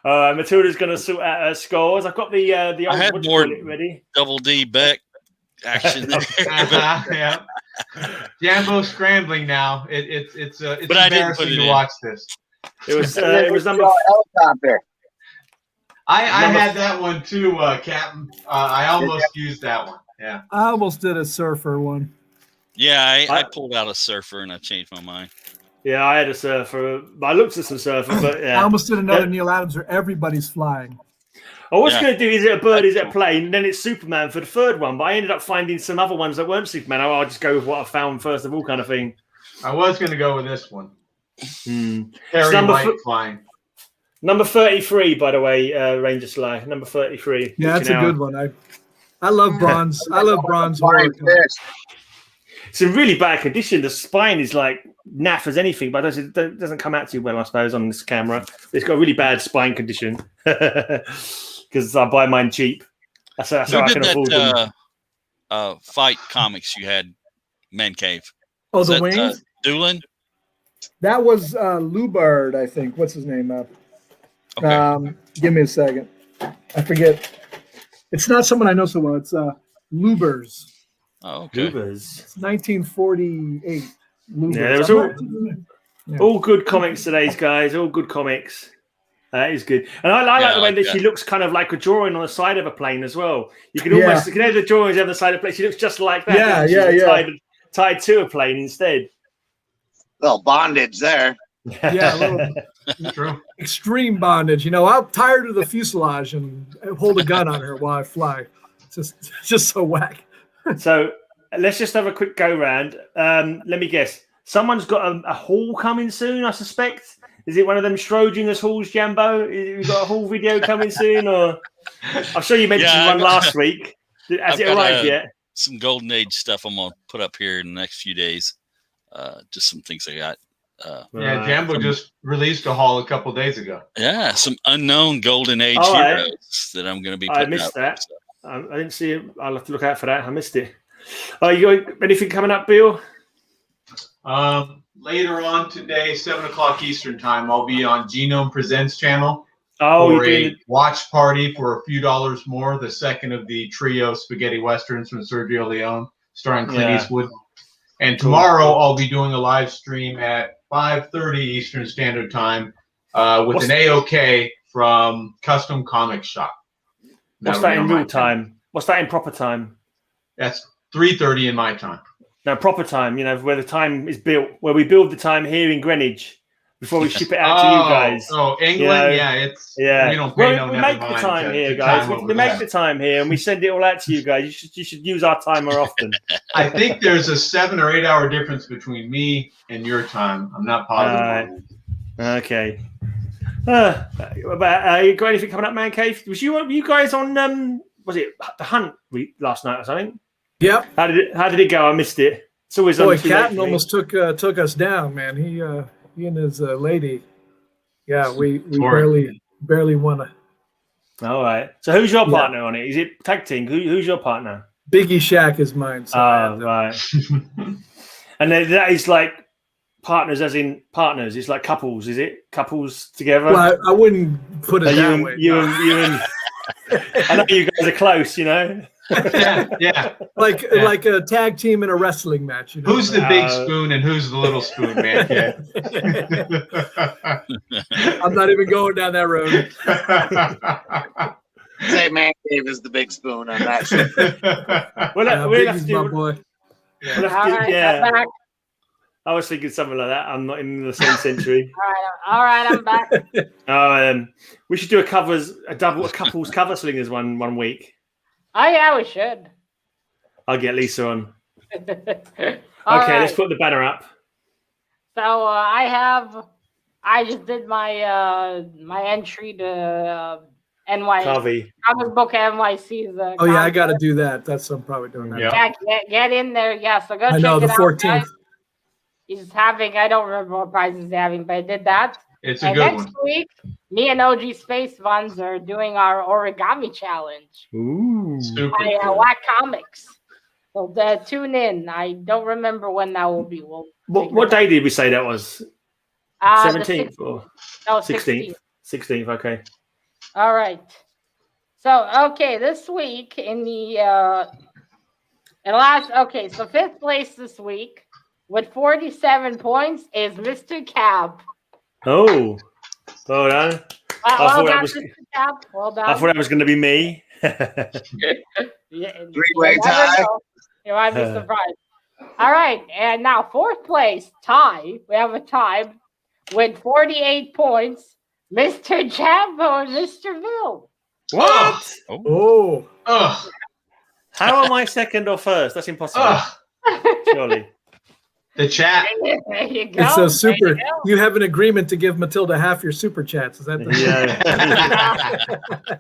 Matilda's going to sort out her scores. I've got the I had more ready. Double D Beck action there. Yeah. Jambo scrambling now. It's but embarrassing to watch this. It was number helicopter. I had that one too, Captain. I almost used that one. Yeah. I almost did a surfer one. Yeah, I pulled out a surfer and I changed my mind. Yeah, I had a surfer. I looked at some surfer, but yeah. I almost did another Neil Adams where everybody's flying. I was going to do, is it a bird, is it a plane? And then it's Superman for the third one, but I ended up finding some other ones that weren't Superman. I'll just go with what I found first of all, kind of thing. I was going to go with this one. Harry White flying. Number 33, by the way, Ranger Sly. Number 33. Yeah, that's a good one. I love bronze. I love bronze horror. It's in really bad condition. The spine is like naff as anything, but it doesn't come out too well, I suppose, on this camera. It's got a really bad spine condition because I buy mine cheap. That's how I can afford them. Fight comics you had, Man Cave. Oh, the Wings? Doolin? That was Lubard, I think. What's his name? Okay. Give me a second. I forget. It's not someone I know so well. It's Lubers. Oh, okay. Lubers. It's 1948. Lubers. Yeah, there's all good comics today, guys. All good comics. That is good. And I like the way that she looks kind of like a drawing on the side of a plane as well. You can almost, you know, the drawings on the side of a plane. She looks just like that. Yeah. Tied to a plane instead. Well, bondage there. Yeah, a little extreme bondage. You know, I'm tired of the fuselage and hold a gun on her while I fly. It's just so whack. So let's just have a quick go round. Let me guess. Someone's got a haul coming soon, I suspect. Is it one of them Schrodinger's hauls, Jambo? You got a haul video coming soon, or I'm sure you mentioned one last week. Has it arrived yet? Some Golden Age stuff I'm gonna put up here in the next few days. Just some things I got. Jambo just released a haul a couple days ago. Yeah, some unknown Golden Age heroes that I'm going to be putting I missed up, that. So. I didn't see it. I'll have to look out for that. I missed it. You got anything coming up, Bill? Later on today, 7 o'clock Eastern time, I'll be on Genome Presents channel for a watch party for a few dollars more. The second of the trio spaghetti westerns from Sergio Leone, starring Clint Eastwood. And tomorrow I'll be doing a live stream at 5:30 Eastern Standard Time with an AOK from Custom Comics Shop. What's that in real time? What's that in proper time? That's 3:30 in my time. No, proper time, you know, where the time is built, where we build the time here in Greenwich before we ship it out to you guys. Oh, England? You know? Yeah, we don't pay we make the time here, guys. We make the time here and we send it all out to you guys. You should use our time more often. I think there's a 7 or 8 hour difference between me and your time. I'm not positive. Okay. You got anything coming up, Man Cave? Were you guys on was it The Hunt last night or something? Yep. How did it go? I missed it. It's always Boy, Captain almost took us down, man. He and his lady. Yeah, we barely won a. All right. So who's your partner on it? Is it tag team? Who's your partner? Biggie Shack is mine. So right. And that is like partners, as in partners. It's like couples. Is it couples together? Well, I wouldn't put it that way. You and I know you guys are close. You know. Yeah. Like a tag team in a wrestling match. You know? Who's the big spoon and who's the little spoon, man? I'm not even going down that road. Say Man Cave is the big spoon on that show. We'll have to my boy. Yeah. I was thinking something like that. I'm not in the same century. All right, I'm back. We should do a couples cover Slingers one week. Oh yeah, we should. I'll get Lisa on. Okay, let's put the banner up. So I just did my my entry to Harvey. Comic Book NYC's. Oh yeah, I got to do that. I'm probably doing that. Yeah, get in there. Yeah, so go check it out. I know the 14th. He's having. I don't remember what prizes he's having, but I did that. It's a good one. Next week, me and OG Space Buns are doing our origami challenge. Ooh, super by cool. Wack Comics. So tune in. I don't remember when that will be. What day did we say that was? 17th or 16th? 16th. Okay. All right. So this week in the so 5th place this week with 47 points is Mr. Cap. Oh, well done. Well done, Mr. Cap. Well done. I thought that was going to be me. Three-way tie. You might be surprised. All right, and now 4th place tie. We have a tie with 48 points. Mr. Jambo and Mr. Bill. What? Oh. How am I second or first? That's impossible. Surely. The chat. There you go. It's a super. You have an agreement to give Matilda half your super chats. Is that?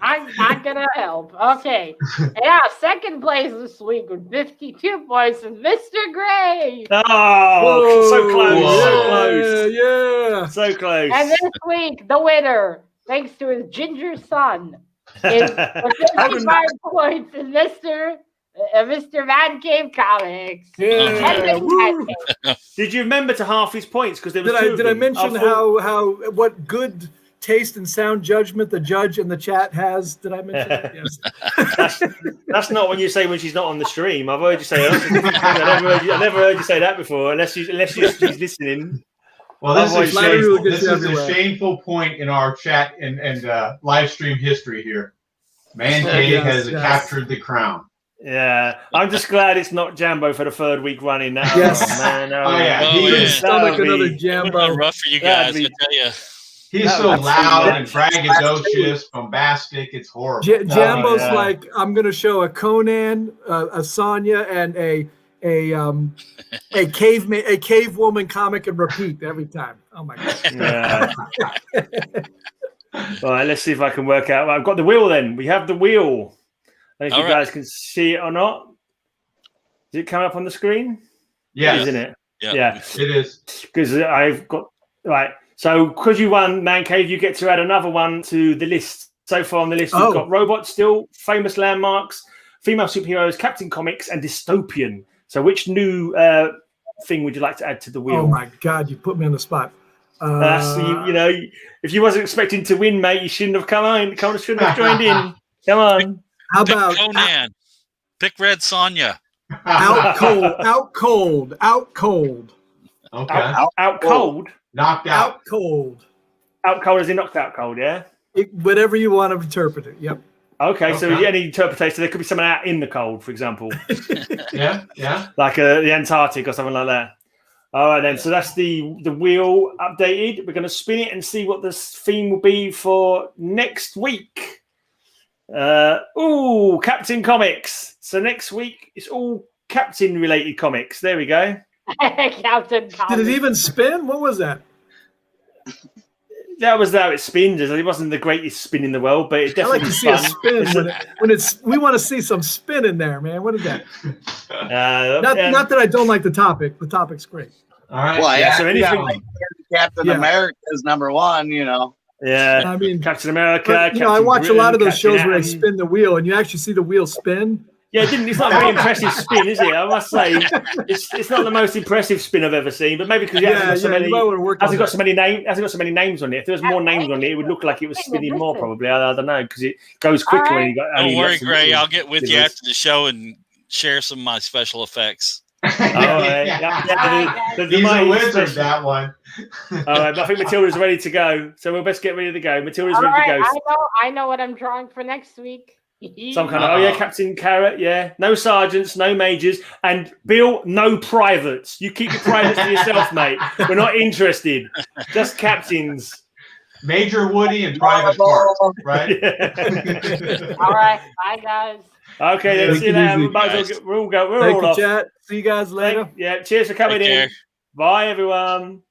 I'm not gonna help. Okay. Yeah, 2nd place this week with 52 points is Mr. Gray. Oh, so close. Yeah. So close. And this week, the winner, thanks to his ginger son, is with 55 points is Mr. Man Cave Comics. Yeah. Did you remember to half his points? Because there was did I mention what good taste and sound judgment the judge in the chat has? Did I mention that? Yes. That's not when you say when she's not on the stream. I've heard you say I never heard you say that before, unless she's listening. Well, this is a shameful point in our chat and live stream history here. Man Cave has captured the crown. Yeah, I'm just glad it's not Jambo for the 3rd week running. That he stomach another Jambo. Rough for you guys, I tell you. He's so loud and braggadocious, bombastic. It's horrible. Jambo's like, I'm going to show a Conan, a Sonya, and a cave woman comic and repeat every time. Oh my god! Yeah. All right, let's see if I can work out. I've got the wheel. Then we have the wheel. I don't know if you guys can see it or not. Is it coming up on the screen? Yeah, isn't it? Yeah, it is. Because I've got right. So because you won Man Cave, you get to add another one to the list. So far on the list, we've got Robots Still, Famous Landmarks, Female Superheroes, Captain Comics, and Dystopian. So which new thing would you like to add to the wheel? Oh my God, you put me on the spot. If you wasn't expecting to win, mate, you shouldn't have come on. Shouldn't have joined in. Come on. How about Conan? Pick Red Sonya. Out cold. Okay. Out cold. Knocked out. Out cold. Out cold as in knocked out cold, yeah? Whatever you want to interpret it. Yep. Okay, so any interpretation, there could be someone out in the cold, for example. Yeah. Like the Antarctic or something like that. All right, then. So that's the wheel updated. We're going to spin it and see what the theme will be for next week. Captain Comics. So next week, it's all Captain-related comics. There we go. Captain Comics. Did it even spin? What was that? That was how it spins. It wasn't the greatest spin in the world, but it definitely I like to see a spin when it's. We want to see some spin in there, man. What is that? Not that I don't like the topic. The topic's great. All right. Well, so anything. Captain America is number one. Yeah. I mean, Captain America. But, I watch a lot of those shows where they spin the wheel, and you actually see the wheel spin. Yeah, it's not a very impressive spin, is it? I must say, it's not the most impressive spin I've ever seen. But maybe because it hasn't got so many names on it. If there was more names on it, it would look like it was spinning more. Probably, I don't know, because it goes quicker when you got. Don't worry, Gray. I'll get with you after the show and share some of my special effects. He's a wizard, that one. All right, I think Matilda's ready to go, so we'll best get ready to go. Matilda's ready to go. I know what I'm drawing for next week. Some kind of Captain Carrot, yeah. No sergeants, no majors, and Bill, no privates. You keep your privates to yourself, mate. We're not interested. Just captains. Major Woody and Private Park, right? Yeah. All right, bye guys. Okay, then see you later. We're all off. Chat. See you guys later. Yeah, cheers for coming in. Bye, everyone.